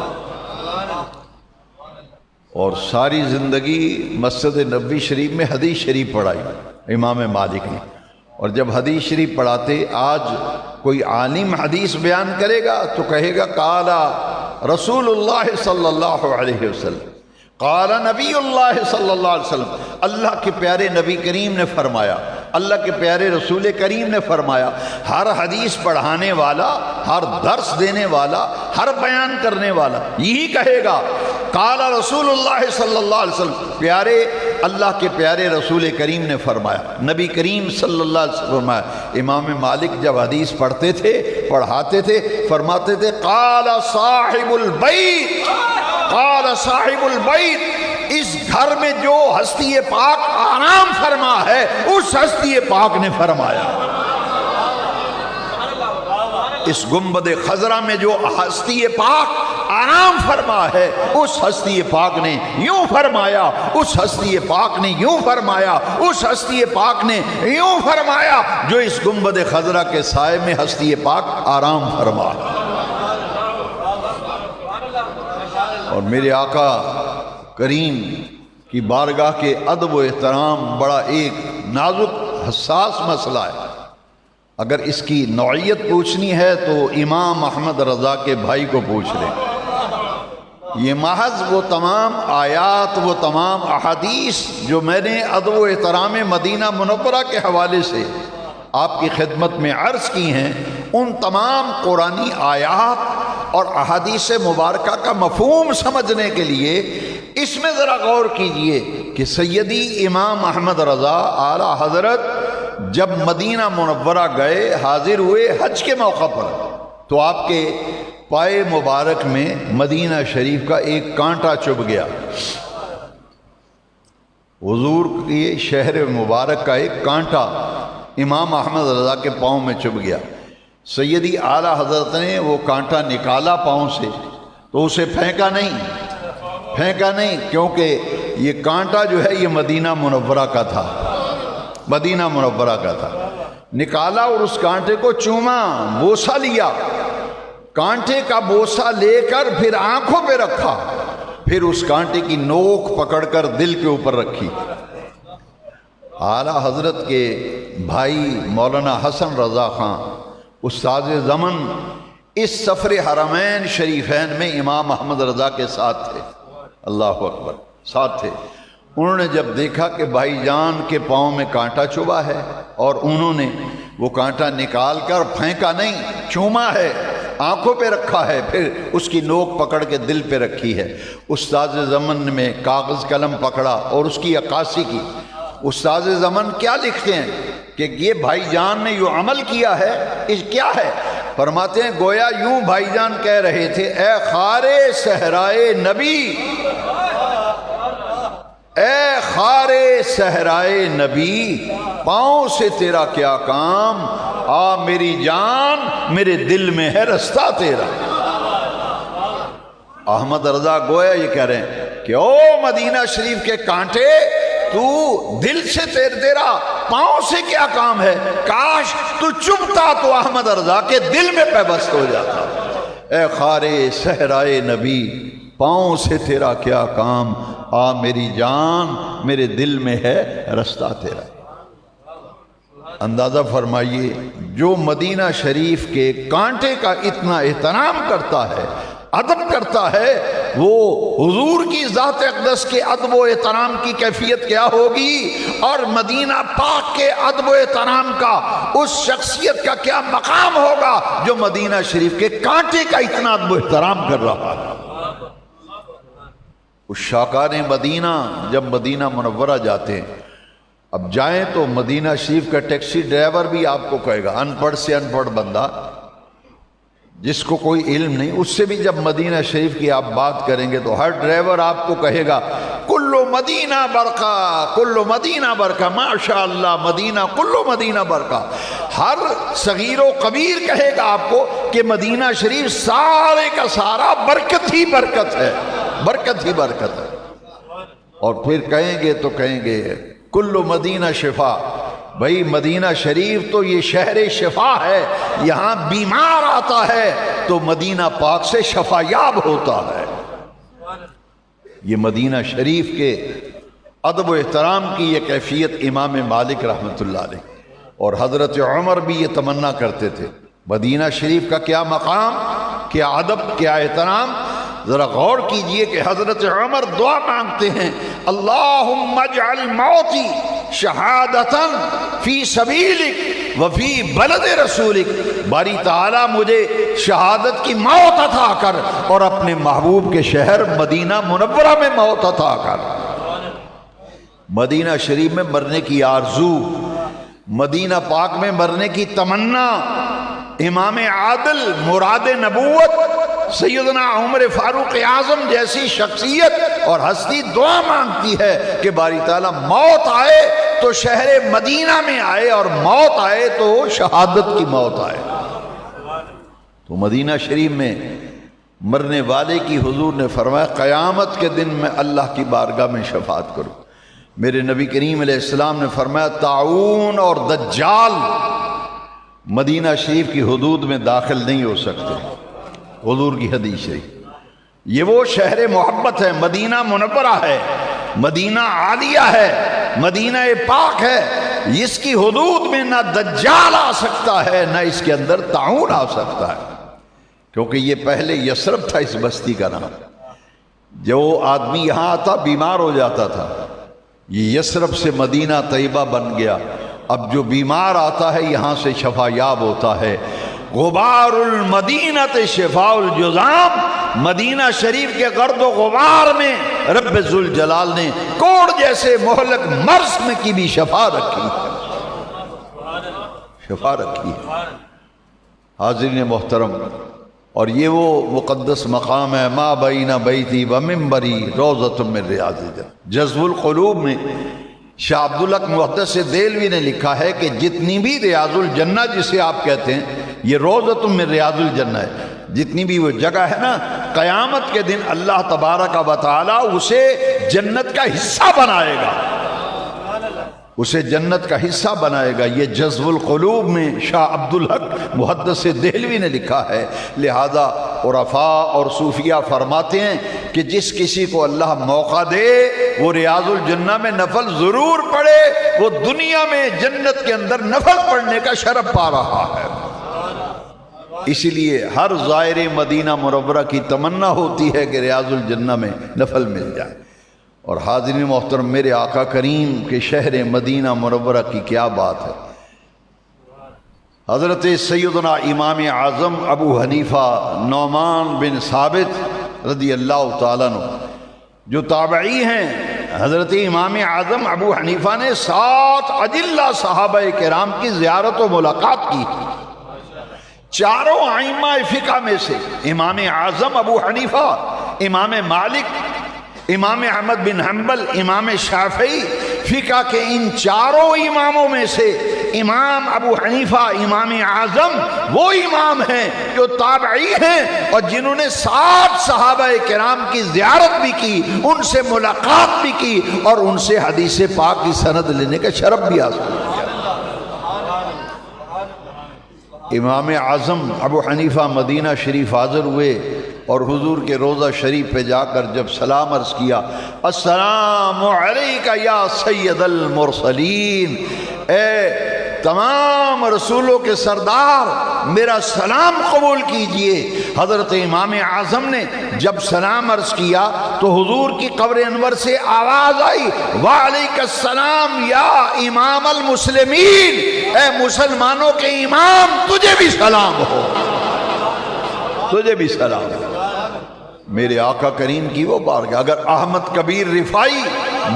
اور ساری زندگی مسجد نبوی شریف میں حدیث شریف پڑھائی امام مالک نے. اور جب حدیث شریف پڑھاتے، آج کوئی عالم حدیث بیان کرے گا تو کہے گا قال رسول اللہ صلی اللہ علیہ وسلم، قال نبی اللہ صلی اللہ علیہ وسلم، اللہ کے پیارے نبی کریم نے فرمایا، اللہ کے پیارے رسول کریم نے فرمایا. ہر حدیث پڑھانے والا، ہر درس دینے والا، ہر بیان کرنے والا یہی کہے گا قال رسول اللہ صلی اللہ علیہ وسلم، پیارے اللہ کے پیارے رسول کریم نے فرمایا، نبی کریم صلی اللہ علیہ وسلم فرمایا. امام مالک جب حدیث پڑھتے تھے، پڑھاتے تھے، فرماتے تھے قال صاحب البیت، قال صاحب البیت، اس گھر میں جو ہستی پاک آرام فرما ہے اس ہستی پاک نے فرمایا. اس گنبد خضرا میں جو ہستی پاک آرام فرما ہے اس ہستی پاک نے یوں فرمایا، اس ہستی پاک نے یوں فرمایا، اس ہستی پاک نے یوں فرمایا جو اس گنبد خضرا کے سائے میں ہستی پاک آرام فرما. اور میرے آقا کریم کی بارگاہ کے ادب و احترام بڑا ایک نازک حساس مسئلہ ہے. اگر اس کی نوعیت پوچھنی ہے تو امام احمد رضا کے بھائی کو پوچھ لیں. یہ محض وہ تمام آیات، وہ تمام احادیث جو میں نے ادب و احترام مدینہ منورہ کے حوالے سے آپ کی خدمت میں عرض کی ہیں، ان تمام قرآنی آیات اور احادیث مبارکہ کا مفہوم سمجھنے کے لیے اس میں ذرا غور کیجئے کہ سیدی امام احمد رضا اعلیٰ حضرت جب مدینہ منورہ گئے، حاضر ہوئے حج کے موقع پر، تو آپ کے پائے مبارک میں مدینہ شریف کا ایک کانٹا چبھ گیا. حضور کے شہر مبارک کا ایک کانٹا امام احمد رضا کے پاؤں میں چبھ گیا. سیدی اعلیٰ حضرت نے وہ کانٹا نکالا پاؤں سے تو اسے پھینکا نہیں، کیونکہ یہ کانٹا جو ہے یہ مدینہ منورہ کا تھا، مدینہ منورہ کا تھا. نکالا اور اس کانٹے کو چوما، بوسہ لیا، کانٹے کا بوسہ لے کر پھر آنکھوں پہ رکھا، پھر اس کانٹے کی نوک پکڑ کر دل کے اوپر رکھی. اعلیٰ حضرت کے بھائی مولانا حسن رضا خان استاد زمن اس سفر حرمین شریفین میں امام احمد رضا کے ساتھ تھے. اللہ اکبر، ساتھ تھے. انہوں نے جب دیکھا کہ بھائی جان کے پاؤں میں کانٹا چبھا ہے اور انہوں نے وہ کانٹا نکال کر پھینکا نہیں، چوما ہے، آنکھوں پہ رکھا ہے، پھر اس کی نوک پکڑ کے دل پہ رکھی ہے. استاد زمن میں کاغذ قلم پکڑا اور اس کی عکاسی کی. استاذ زمن کیا لکھتے ہیں کہ یہ بھائی جان نے جو عمل کیا ہے اس کیا ہے؟ فرماتے ہیں گویا یوں بھائی جان کہہ رہے تھے، اے خار صحرائے نبی، اے خار صحرائے نبی، پاؤں سے تیرا کیا کام، آ میری جان میرے دل میں ہے رستہ تیرا۔ احمد رضا گویا یہ کہہ رہے ہیں کہ او مدینہ شریف کے کانٹے، تو دل سے تیرا پاؤں سے کیا کام ہے، کاش تو چبھتا تو احمد رضا کے دل میں پیوست ہو جاتا۔ اے خار صحرائے نبی، پاؤں سے تیرا کیا کام، آ میری جان میرے دل میں ہے رستہ تیرا۔ اندازہ فرمائیے جو مدینہ شریف کے کانٹے کا اتنا احترام کرتا ہے، ادب کرتا ہے، وہ حضور کی ذات اقدس کے ادب و احترام کی کیفیت کیا ہوگی، اور مدینہ پاک کے ادب و احترام کا اس شخصیت کا کیا مقام ہوگا جو مدینہ شریف کے کانٹے کا اتنا ادب و احترام کر رہا ہے۔ اس شاکان مدینہ جب مدینہ منورہ جاتے ہیں، اب جائیں تو مدینہ شریف کا ٹیکسی ڈرائیور بھی آپ کو کہے گا، ان پڑھ سے ان پڑھ بندہ جس کو کوئی علم نہیں، اس سے بھی جب مدینہ شریف کی آپ بات کریں گے تو ہر ڈرائیور آپ کو کہے گا کلو مدینہ برقہ، کلو مدینہ برقہ، ماشاءاللہ مدینہ، کلو مدینہ برقہ۔ ہر صغیر و کبیر کہے گا آپ کو کہ مدینہ شریف سارے کا سارا برکت ہی برکت ہے، برکت ہی برکت ہے۔ اور پھر کہیں گے تو کہیں گے کلو مدینہ شفا، بھائی مدینہ شریف تو یہ شہر شفا ہے، یہاں بیمار آتا ہے تو مدینہ پاک سے شفا یاب ہوتا ہے۔ یہ مدینہ شریف کے ادب و احترام کی یہ کیفیت امام مالک رحمۃ اللہ علیہ اور حضرت عمر بھی یہ تمنا کرتے تھے، مدینہ شریف کا کیا مقام، کیا ادب، کیا احترام۔ ذرا غور کیجئے کہ حضرت عمر دعا مانگتے ہیں، اللہم اجعل موتی شہادتاً فی سبیلک وفی بلد رسولک، باری تعالیٰ مجھے شہادت کی موت عطا کر اور اپنے محبوب کے شہر مدینہ منورہ میں موت عطا کر۔ مدینہ شریف میں مرنے کی آرزو، مدینہ پاک میں مرنے کی تمنا، امام عادل مراد نبوت سیدنا عمر فاروق اعظم جیسی شخصیت اور ہستی دعا مانگتی ہے کہ باری تعالیٰ موت آئے تو شہر مدینہ میں آئے اور موت آئے تو شہادت کی موت آئے۔ تو مدینہ شریف میں مرنے والے کی حضور نے فرمایا قیامت کے دن میں اللہ کی بارگاہ میں شفاعت کروں۔ میرے نبی کریم علیہ السلام نے فرمایا طاعون اور دجال مدینہ شریف کی حدود میں داخل نہیں ہو سکتے، حضور کی حدیث شریف۔ یہ وہ شہر محبت ہے، مدینہ منورہ ہے، مدینہ عالیہ ہے، مدینہ پاک ہے، اس کی حدود میں نہ دجال آ سکتا ہے نہ اس کے اندر طاعون آ سکتا ہے، کیونکہ یہ پہلے یثرب تھا اس بستی کا نام۔ جو آدمی یہاں آتا بیمار ہو جاتا تھا، یہ یثرب سے مدینہ طیبہ بن گیا۔ اب جو بیمار آتا ہے یہاں سے شفا یاب ہوتا ہے۔ غبار المدینہ شفاء الجذام، مدینہ شریف کے گرد و غبار میں رب ذوالجلال نے کوڑ جیسے مہلک مرض میں کی بھی شفا رکھی ہے، شفا رکھی ہے۔ حاضرین محترم، اور یہ وہ مقدس مقام ہے ما بین بیتی و منبری روضۃ من ریاض الجنہ۔ جذب القلوب میں شاہ عبدالحق محدث دہلوی نے لکھا ہے کہ جتنی بھی ریاض الجنہ جسے آپ کہتے ہیں یہ روضۃ من ریاض الجنہ ہے، جتنی بھی وہ جگہ ہے نا، قیامت کے دن اللہ تبارک و تعالی اسے جنت کا حصہ بنائے گا، اسے جنت کا حصہ بنائے گا۔ یہ جذب القلوب میں شاہ عبدالحق محدث دہلوی نے لکھا ہے۔ لہذا عرفاء اور صوفیہ فرماتے ہیں کہ جس کسی کو اللہ موقع دے وہ ریاض الجنہ میں نفل ضرور پڑھے، وہ دنیا میں جنت کے اندر نفل پڑھنے کا شرف پا رہا ہے۔ اسی لیے ہر زائر مدینہ منورہ کی تمنا ہوتی ہے کہ ریاض الجنہ میں نفل مل جائے۔ اور حاضرین محترم، میرے آقا کریم کے شہر مدینہ منورہ کی کیا بات ہے۔ حضرت سیدنا امام اعظم ابو حنیفہ نعمان بن ثابت رضی اللہ تعالیٰ عنہ جو تابعی ہیں، حضرت امام اعظم ابو حنیفہ نے 7 اجلہ صحابہ کرام کی زیارت و ملاقات کی. چاروں ائمہ فقہ میں سے امام اعظم ابو حنیفہ، امام مالک، امام احمد بن حنبل، امام شافعی، فقہ کے ان چاروں اماموں میں سے امام ابو حنیفہ امام اعظم وہ امام ہیں جو تابعی ہیں اور جنہوں نے 7 صحابہ کرام کی زیارت بھی کی، ان سے ملاقات بھی کی اور ان سے حدیث پاک کی سند لینے کا شرف بھی حاصل کیا. امام اعظم ابو حنیفہ مدینہ شریف حاضر ہوئے اور حضور کے روضہ شریف پہ جا کر جب سلام عرض کیا، السلام علیکہ یا سید المرسلین، اے تمام رسولوں کے سردار میرا سلام قبول کیجئے. حضرت امام اعظم نے جب سلام عرض کیا تو حضور کی قبر انور سے آواز آئی، وعلیک السلام یا امام المسلمین، اے مسلمانوں کے امام تجھے بھی سلام ہو، تجھے بھی سلام ہو. میرے آقا کریم کی وہ بارگاہ. اگر احمد کبیر رفاعی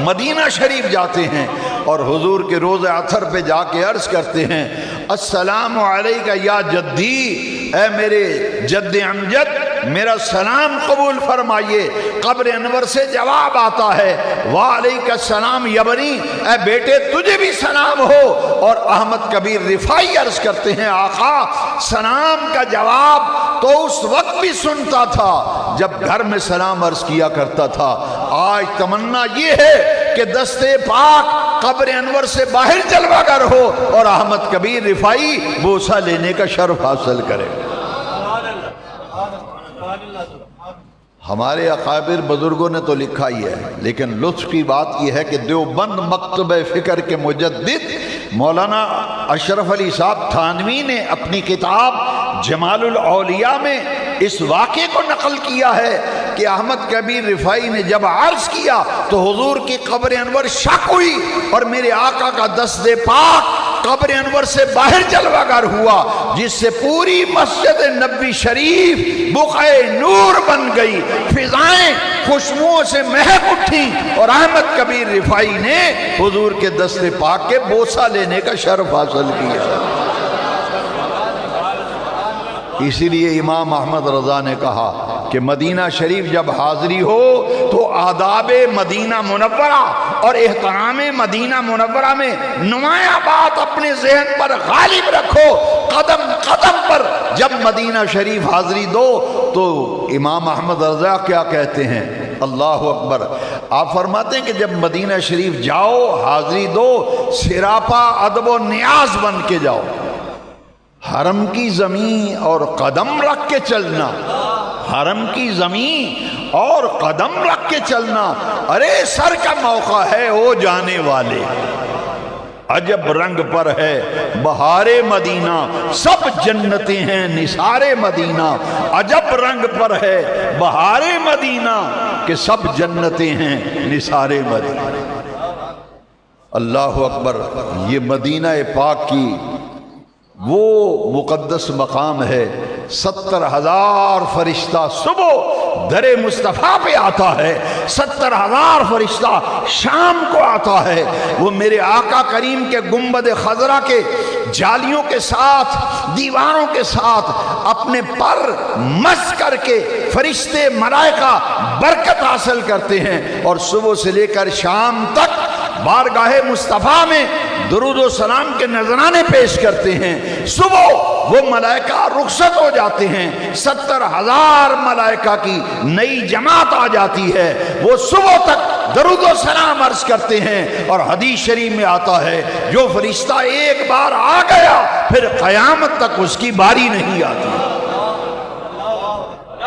مدینہ شریف جاتے ہیں اور حضور کے روضہ اطہر پہ جا کے عرض کرتے ہیں، السلام علیکہ یا جدی، اے میرے جد امجد میرا سلام قبول فرمائیے، قبر انور سے جواب آتا ہے، وعلیکہ السلام یبنی، اے بیٹے تجھے بھی سلام ہو. اور احمد کبیر رفاعی عرض کرتے ہیں، آقا سلام کا جواب تو اس وقت بھی سنتا تھا جب گھر میں سلام عرض کیا کرتا تھا، آج تمنا یہ ہے کہ دستے پاک قبر انور سے باہر جلوہ گر ہو اور احمد کبیر رفاعی بوسہ لینے کا شرف حاصل کرے. ہمارے اکابر بزرگوں نے تو لکھا ہی ہے، لیکن لطف کی بات یہ ہے کہ دیوبند مکتبہ فکر کے مجدد مولانا اشرف علی صاحب تھانوی نے اپنی کتاب جمال الاولیاء میں اس واقعے کو نقل کیا ہے کہ احمد کبیر رفاعی نے جب عرض کیا تو حضور کی قبر انور شک ہوئی اور میرے آقا کا دست پاک قبر انور سے باہر جلوہ گر ہوا، جس سے پوری مسجد نبوی شریف بقعہ نور بن گئی، فضائیں خوشبوؤں سے مہک اٹھی اور احمد کبیر رفاعی نے حضور کے دست پاک کے بوسہ لینے کا شرف حاصل کیا. اسی لیے امام احمد رضا نے کہا کہ مدینہ شریف جب حاضری ہو تو آداب مدینہ منورہ اور احترام مدینہ منورہ میں نمایاں بات اپنے ذہن پر غالب رکھو. قدم قدم پر جب مدینہ شریف حاضری دو تو امام احمد رضا کیا کہتے ہیں، اللہ اکبر. آپ فرماتے ہیں کہ جب مدینہ شریف جاؤ حاضری دو، سراپا ادب و نیاز بن کے جاؤ. حرم کی زمین اور قدم رکھ کے چلنا، حرم کی زمین اور قدم رکھ کے چلنا، ارے سر کا موقع ہے او جانے والے. عجب رنگ پر ہے بہار مدینہ، سب جنتیں ہیں نثار مدینہ. عجب رنگ پر ہے بہار مدینہ کہ سب جنتیں ہیں نثار مدینہ. اللہ اکبر. یہ مدینہ پاک کی وہ مقدس مقام ہے. 70,000 فرشتہ صبح در مصطفیٰ پہ آتا ہے، 70,000 فرشتہ شام کو آتا ہے. وہ میرے آقا کریم کے گنبد خضرا کے جالیوں کے ساتھ، دیواروں کے ساتھ اپنے پر مس کر کے فرشتے ملائکہ برکت حاصل کرتے ہیں اور صبح سے لے کر شام تک بارگاہ مصطفیٰ میں درود و سلام کے نذرانے پیش کرتے ہیں. صبح وہ ملائکہ رخصت ہو جاتے ہیں، 70,000 ملائکہ کی نئی جماعت آ جاتی ہے. وہ صبح تک درود و سلام عرض کرتے ہیں اور حدیث شریف میں آتا ہے جو فرشتہ ایک بار آ گیا پھر قیامت تک اس کی باری نہیں آتی،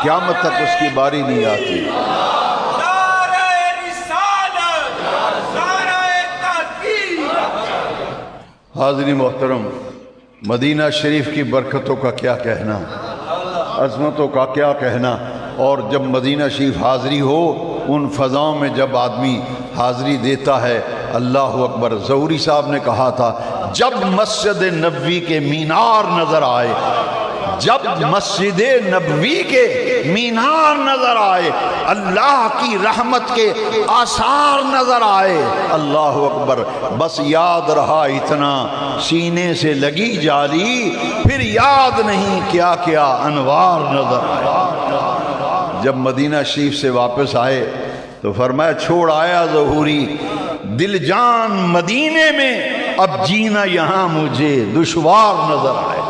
قیامت تک اس کی باری نہیں آتی. حاضرین محترم، مدینہ شریف کی برکتوں کا کیا کہنا، عظمتوں کا کیا کہنا. اور جب مدینہ شریف حاضری ہو، ان فضاؤں میں جب آدمی حاضری دیتا ہے، اللہ اکبر. ظہوری صاحب نے کہا تھا جب مسجد نبوی کے مینار نظر آئے، جب مسجد نبوی کے مینار نظر آئے، اللہ کی رحمت کے آثار نظر آئے، اللہ اکبر، بس یاد رہا اتنا، سینے سے لگی جالی، پھر یاد نہیں کیا کیا انوار نظر آئے۔ جب مدینہ شریف سے واپس آئے تو فرمایا چھوڑ آیا ظہوری، دل جان مدینے میں، اب جینا یہاں مجھے دشوار نظر آئے۔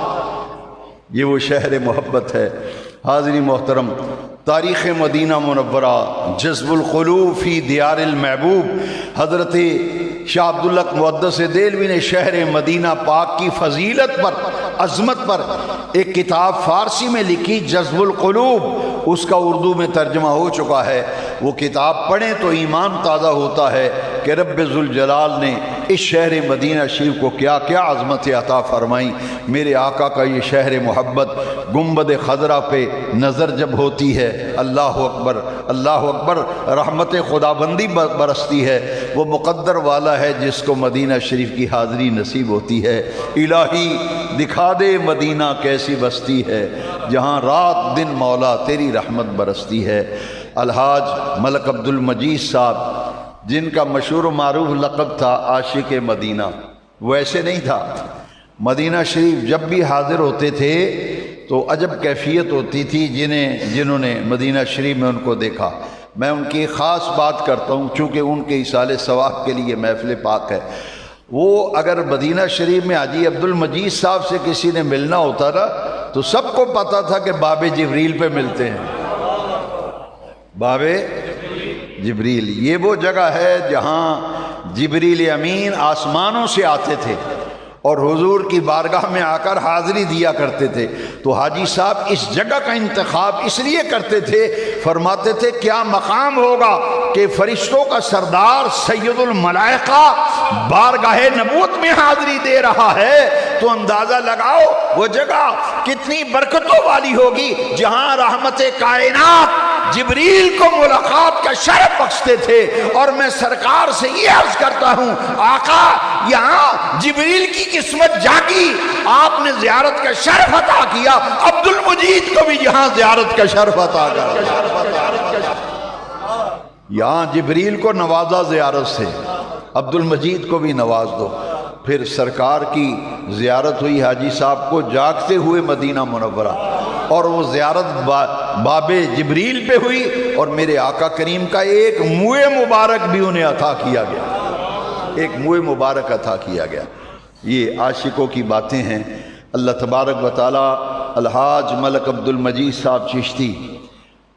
یہ وہ شہر محبت ہے۔ حاضرین محترم، تاریخ مدینہ منورہ، جذب القلوب فی دیار المحبوب، حضرت شاہ عبداللہ محدث دہلوی نے شہر مدینہ پاک کی فضیلت پر، عظمت پر ایک کتاب فارسی میں لکھی، جذب القلوب، اس کا اردو میں ترجمہ ہو چکا ہے۔ وہ کتاب پڑھیں تو ایمان تازہ ہوتا ہے کہ رب ذوالجلال نے اس شہر مدینہ شریف کو کیا کیا عظمت عطا فرمائی۔ میرے آقا کا یہ شہر محبت، گنبد خضرا پہ نظر جب ہوتی ہے، اللہ اکبر اللہ اکبر، رحمت خداوندی برستی ہے۔ وہ مقدر والا ہے جس کو مدینہ شریف کی حاضری نصیب ہوتی ہے۔ الہی دکھا دے مدینہ کیسی بستی ہے، جہاں رات دن مولا تیری رحمت برستی ہے۔ الحاج ملک عبد المجید صاحب، جن کا مشہور و معروف لقب تھا عاشق مدینہ، وہ ایسے نہیں تھا۔ مدینہ شریف جب بھی حاضر ہوتے تھے تو عجب کیفیت ہوتی تھی جنہوں نے مدینہ شریف میں ان کو دیکھا۔ میں ان کی خاص بات کرتا ہوں چونکہ ان کے ایصال ثواب کے لیے محفل پاک ہے۔ وہ اگر مدینہ شریف میں حاجی عبد المجید صاحب سے کسی نے ملنا ہوتا نا تو سب کو پتا تھا کہ باب جبریل پہ ملتے ہیں۔ باب جبریل، یہ وہ جگہ ہے جہاں جبریل امین آسمانوں سے آتے تھے اور حضور کی بارگاہ میں آ کر حاضری دیا کرتے تھے۔ تو حاجی صاحب اس جگہ کا انتخاب اس لیے کرتے تھے، فرماتے تھے کیا مقام ہوگا کہ فرشتوں کا سردار سید الملائکہ بارگاہ نبوت میں حاضری دے رہا ہے، تو اندازہ لگاؤ وہ جگہ کتنی برکتوں والی ہوگی، جہاں رحمت کائنات جبریل کو ملاقات کا شرف بخشتے تھے۔ اور میں سرکار سے یہ عرض کرتا ہوں، آقا یہاں جبریل کی قسمت جاگی، آپ نے زیارت کا شرف عطا کیا، عبد المجید کو بھی یہاں زیارت کا شرف عطا کیا۔ یہاں جبریل کو نوازا زیارت سے، عبد المجید کو بھی نواز دو۔ پھر سرکار کی زیارت ہوئی حاجی صاحب کو جاگتے ہوئے مدینہ منورہ، اور وہ زیارت باب جبریل پہ ہوئی، اور میرے آقا کریم کا ایک موئے مبارک بھی انہیں عطا کیا گیا، ایک موئے مبارک عطا کیا گیا۔ یہ عاشقوں کی باتیں ہیں۔ اللہ تبارک و تعالی الحاج ملک عبد المجید صاحب چشتی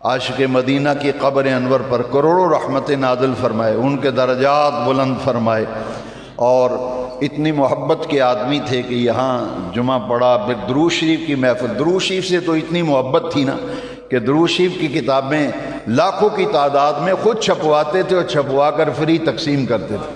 عاشق مدینہ کی قبر انور پر کروڑوں رحمت نازل فرمائے، ان کے درجات بلند فرمائے۔ اور اتنی محبت کے آدمی تھے کہ یہاں جمعہ پڑا، پھر درود شریف کی محفل، درود شریف سے تو اتنی محبت تھی نا کہ درود شریف کی کتابیں لاکھوں کی تعداد میں خود چھپواتے تھے اور چھپوا کر فری تقسیم کرتے تھے۔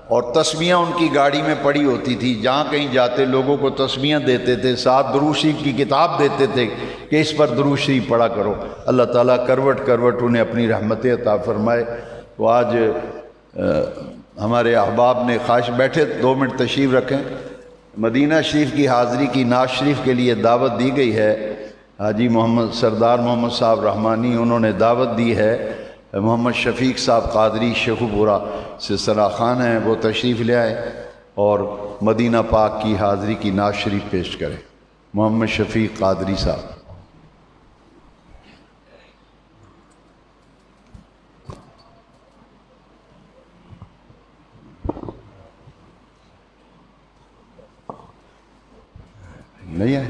اور تسبیحاں ان کی گاڑی میں پڑی ہوتی تھی، جہاں کہیں جاتے لوگوں کو تسبیحاں دیتے تھے، ساتھ درود شریف کی کتاب دیتے تھے کہ اس پر درود شریف پڑھا کرو۔ اللہ تعالیٰ کروٹ کروٹ انہیں اپنی رحمتیں عطا فرمائے۔ تو آج ہمارے احباب نے خواہش بیٹھے 2 منٹ تشریف رکھیں، مدینہ شریف کی حاضری کی نعت شریف کے لیے دعوت دی گئی ہے۔ حاجی محمد سردار محمد صاحب رحمانی انہوں نے دعوت دی ہے، محمد شفیق صاحب قادری شیخو پورہ سے سراخان ہیں، وہ تشریف لے آئے اور مدینہ پاک کی حاضری کی نعت شریف پیش کریں۔ محمد شفیق قادری صاحب۔ نہیں آئے؟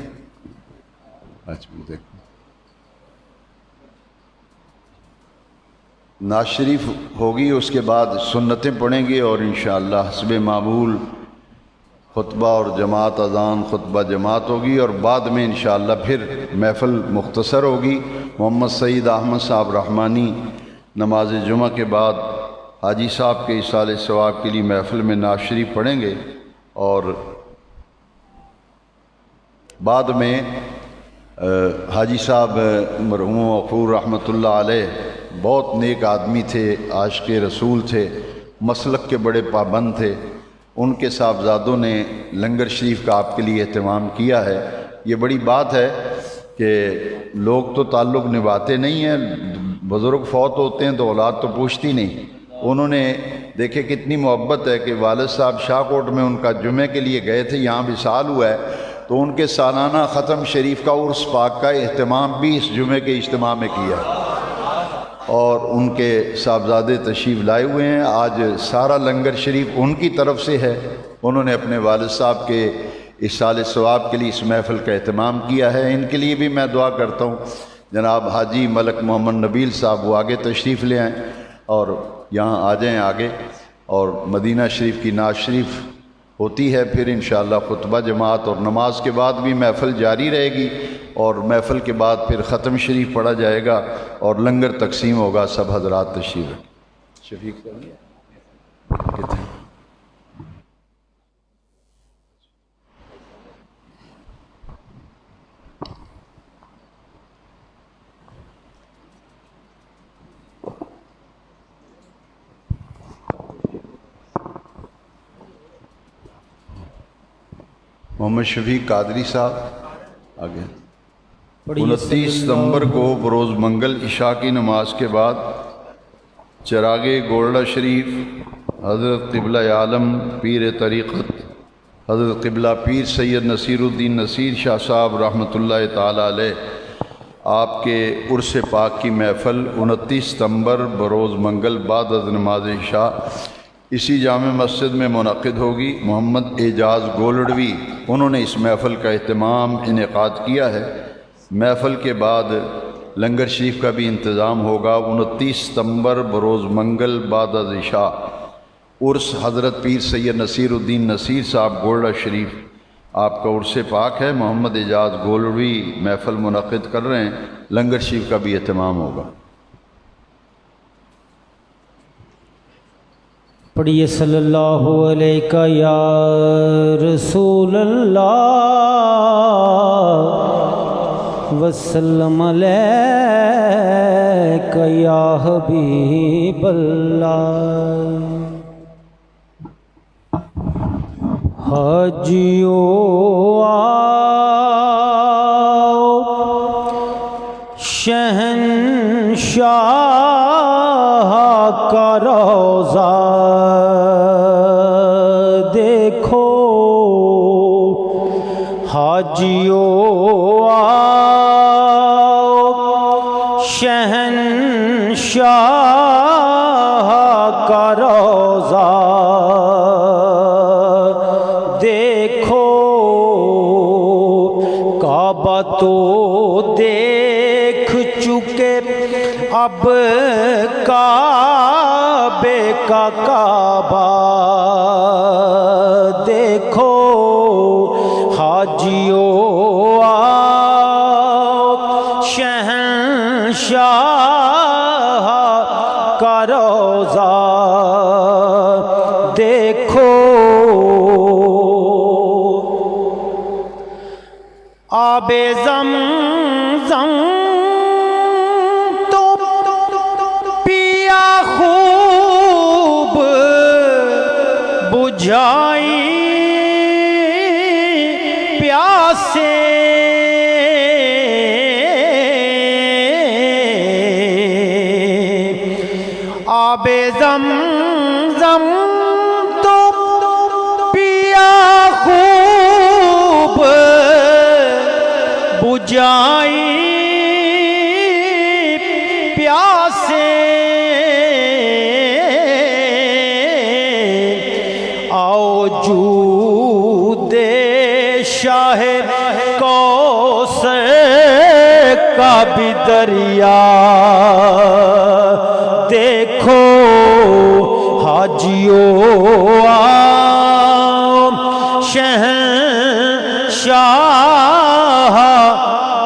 اچھا دیکھو، نعت شریف ہوگی، اس کے بعد سنتیں پڑھیں گے اور انشاءاللہ حسب معمول خطبہ اور جماعت اذان خطبہ جماعت ہوگی، اور بعد میں انشاءاللہ پھر محفل مختصر ہوگی۔ محمد سعید احمد صاحب رحمانی نماز جمعہ کے بعد حاجی صاحب کے ایصال ثواب کے لیے محفل میں نعت شریف پڑھیں گے، اور بعد میں حاجی صاحب مرحوم غفور رحمۃ اللہ علیہ بہت نیک آدمی تھے، عاشق رسول تھے، مسلک کے بڑے پابند تھے، ان کے صاحبزادوں نے لنگر شریف کا آپ کے لیے اہتمام کیا ہے، یہ بڑی بات ہے کہ لوگ تو تعلق نبھاتے نہیں ہیں، بزرگ فوت ہوتے ہیں تو اولاد تو پوچھتی نہیں۔ انہوں نے دیکھے کتنی محبت ہے کہ والد صاحب شاہ کوٹ میں ان کا جمعے کے لیے گئے تھے، یہاں وصال ہوا ہے تو ان کے سالانہ ختم شریف کا عرس پاک کا اہتمام بھی اس جمعے کے اجتماع میں کیا ہے، اور ان کے صاحبزادے تشریف لائے ہوئے ہیں۔ آج سارا لنگر شریف ان کی طرف سے ہے، انہوں نے اپنے والد صاحب کے اصال ثواب کے لیے اس محفل کا اہتمام کیا ہے۔ ان کے لیے بھی میں دعا کرتا ہوں، جناب حاجی ملک محمد نبیل صاحب وہ آگے تشریف لے آئیں اور یہاں آ جائیں آگے، اور مدینہ شریف کی نعت شریف ہوتی ہے، پھر انشاءاللہ خطبہ جماعت اور نماز کے بعد بھی محفل جاری رہے گی، اور محفل کے بعد پھر ختم شریف پڑھا جائے گا اور لنگر تقسیم ہوگا۔ سب حضرات تشریف رکھیں۔ شفیق صاحب کتنے؟ محمد شفیق قادری صاحب آگے۔ 29 ستمبر کو بروز منگل عشاء کی نماز کے بعد چراغ گولڈا شریف حضرت قبلہ عالم پیر طریقت حضرت قبلہ پیر سید نصیر الدین نصیر شاہ صاحب رحمۃ اللہ تعالی علیہ آپ کے عرس پاک کی محفل 29 ستمبر بروز منگل بعد از نماز عشاء اسی جامع مسجد میں منعقد ہوگی۔ محمد اعجاز گولڑوی انہوں نے اس محفل کا اہتمام انعقاد کیا ہے۔ محفل کے بعد لنگر شریف کا بھی انتظام ہوگا۔ 29 ستمبر بروز منگل بعد از عشاء عرس حضرت پیر سید نصیر الدین نصیر صاحب گولڈا شریف آپ کا عرس پاک ہے۔ محمد اعجاز گولڑوی محفل منعقد کر رہے ہیں، لنگر شریف کا بھی اہتمام ہوگا۔ پڑھیے صلی اللہ علیہ یا رسول اللہ وسلم علیہ یا حبیب اللہ۔ حاجیو آؤ شہنشاہ کا روضہ دیکھو، حاجیو آؤ شہنشاہ کا روضہ دیکھو، کعبہ تو دیکھ چکے اب کعبے کا کعبہ دیکھو، حاجیو آؤ شہنشاہ کا روضہ دیکھو، آب زمزم تو پیا خوب بجھائی پیاسے، آب زمزم تو پیا خوب بجھائی پیاسے، آؤ جود شاہ کوثر کا بھی دریا دیکھو، حاجیو آؤ شہنشاہ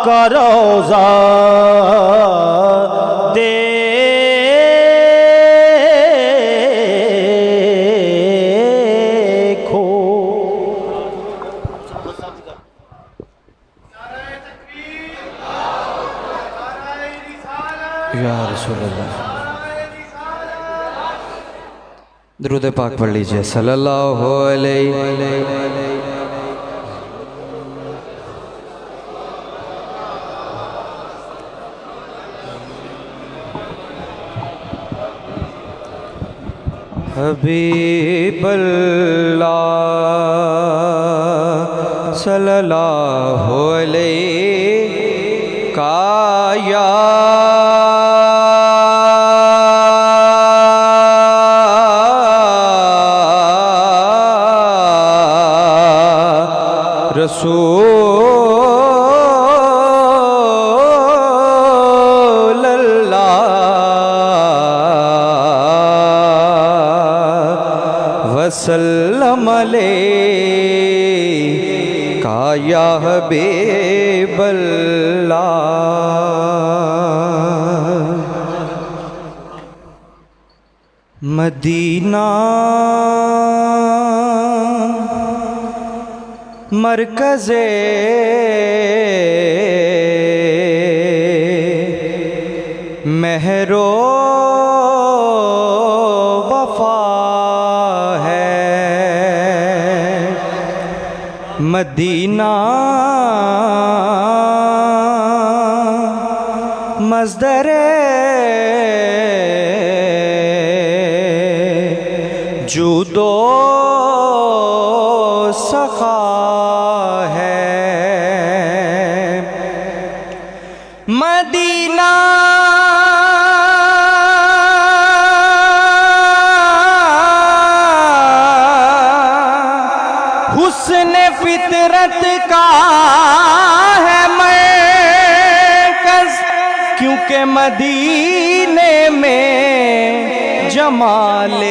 کا روضہ دیکھو۔ یا رسول اللہ، درود پاک پڑھ لیجئے صلی اللہ علیہ۔ حبیب اللہ صلی اللہ علیہ کا یا رسول اللہ وسلم علیہ کا یا حبیب اللہ مدینہ مرکز مہر و وفا ہے مدینہ مصدر جود و سخا مدینہ حسن فطرت کا ہے مرکز کیونکہ مدینے میں جمال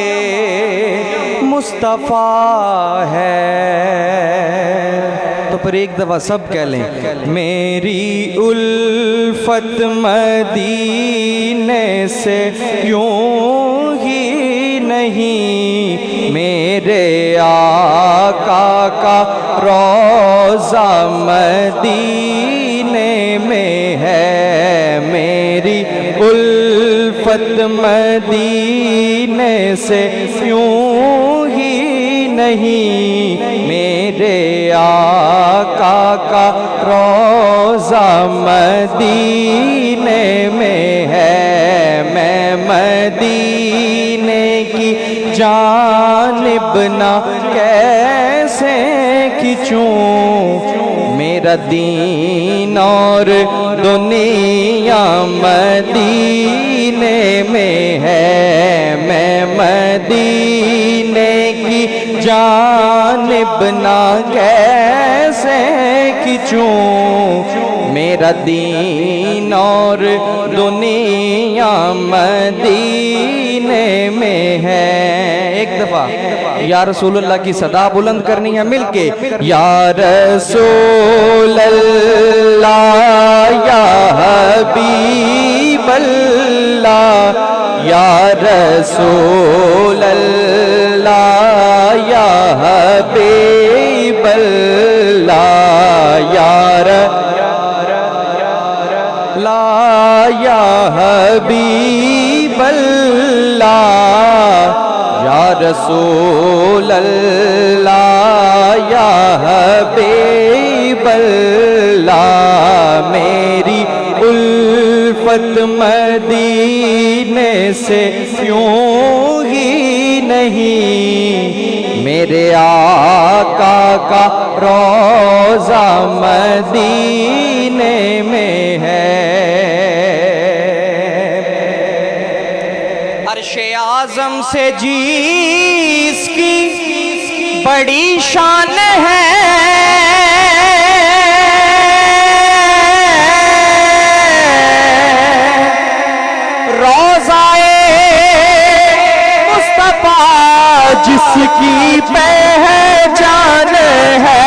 مصطفیٰ ہے تو پھر ایک دفعہ سب کہہ لیں میری الفت مدینے سے یوں ہی نہیں میرے آقا کا روضہ مدینے میں ہے میری الفت مدینے سے یوں ہی نہیں میرے آقا کا روضہ مدینے میں ہے میں مدینے کی جانب نہ کیسے کھنچوں میرا دین اور دنیا مدینے میں ہے میں مدینے کی جانب نہ کیسے کھنچوں میرا دین اور دنیا مدینے میں ہے ایک دفعہ یا رسول اللہ کی صدا بلند کرنی ہے مل کے یا رسول اللہ یا حبیب اللہ یا رسول اللہ یا حبیب اللہ یا یا حبیب اللہ یا رسول اللہ یا حبیب اللہ میری الفت مدینے سے یوں ہی نہیں میرے آقا کا روضہ مدینے میں ہے عرش اعظم سے جس کی بڑی شان ہے جس کی پہچان ہے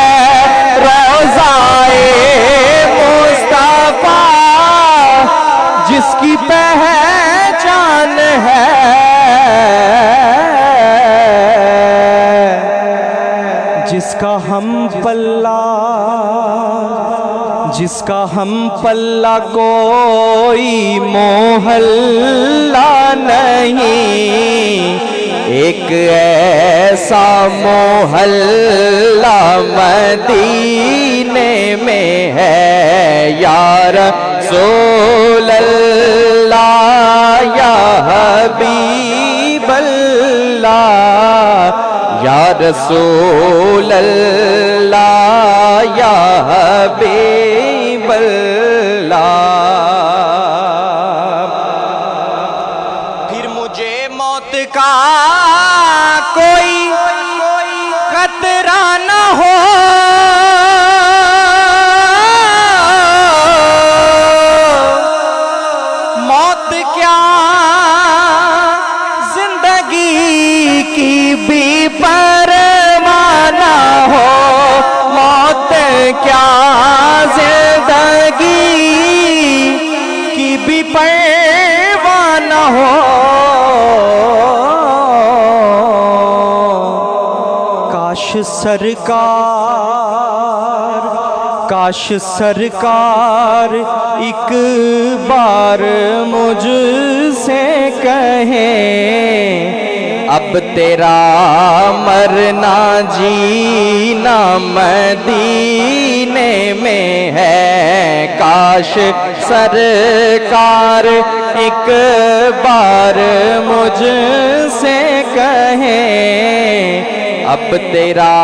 روضائے مصطفیٰ جس کی پہچان ہے جس کا ہم پلہ کوئی محلہ نہیں ایک ایسا محلہ مدینے میں ہے یا رسول اللہ یا حبیب اللہ رسول اللہ یا حبیب اللہ. پھر مجھے موت کا کوئی خطرہ نہ ہو، موت کیا زندگی کی بھی پرواہ نہ ہو، موت کیا زندگی کی بھی پرواہ نہ ہو. کاش سرکار ایک بار مجھ سے کہیں اب تیرا مرنا جینا مدینے میں ہے. کاش سرکار ایک بار مجھ سے کہیں اب تیرا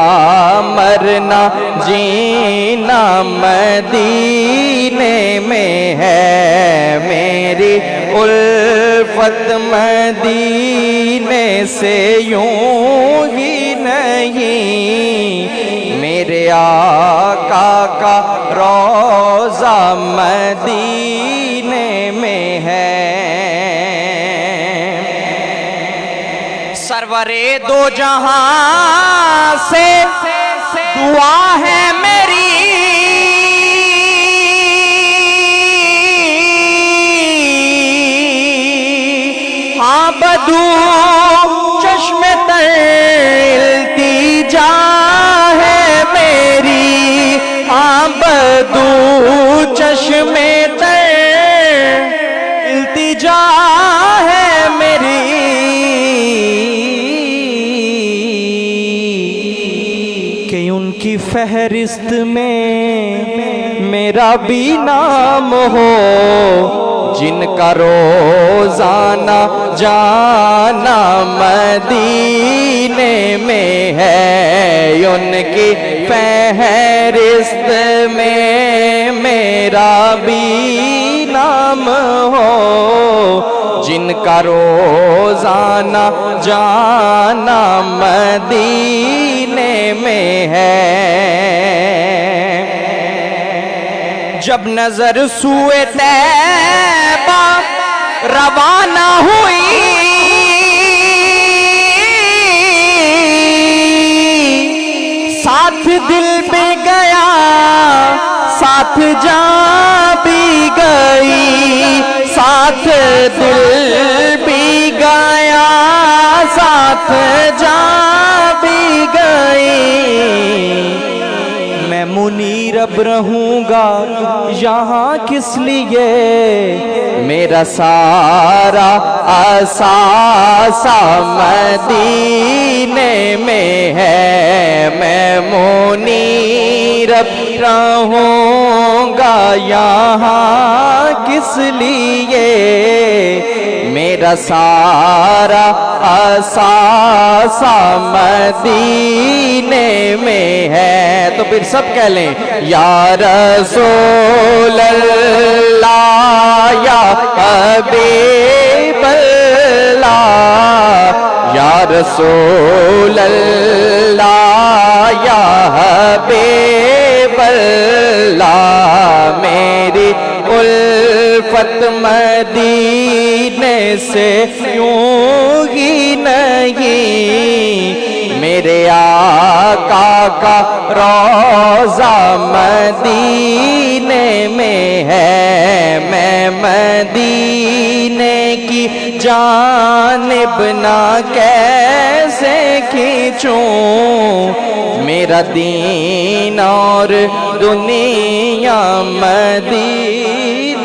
مرنا جینا مدینے میں ہے. میری الفت مدینے سے یوں ہی نہیں، میرے آقا کا روضہ مدینے میں ہے. سرور دو جہاں سے دعا ہے میری، ہاں بدو چشم تر التجا ہے میری، ہاں بدو چشم تر التجا ہے میری. کہ ان کی فہرست میں میرا بھی نام ہو، جن کا روزانہ جانا مدینے میں ہے، ان کی فہرست میں میرا بھی نام ہو، جن کا روزانہ جانا مدینے میں ہے. جب نظر سوئے طیبہ روانہ ہوئی، ساتھ دل بھی گیا ساتھ جان بھی گئی، ساتھ دل بھی گیا ساتھ جان بھی گئی. میں منیر اب رہوں گا یہاں کس لیے، میرا سارا اثاثہ مدینے میں ہے. میں منیر اب رہوں گا یہاں کس لیے، میرا سارا اثاثہ مدینے میں ہے. تو پھر سب کہہ لیں یا رسول اللہ یا حبیب اللہ، یا رسول اللہ یا حبیب اللہ. میری الفت مدینے سے یوں ہی نہیں، میرے آقا کا روضہ مدینے میں ہے. میں مدینے کی جانب نہ کیسے کھینچوں، میرا دین اور دنیا مدینے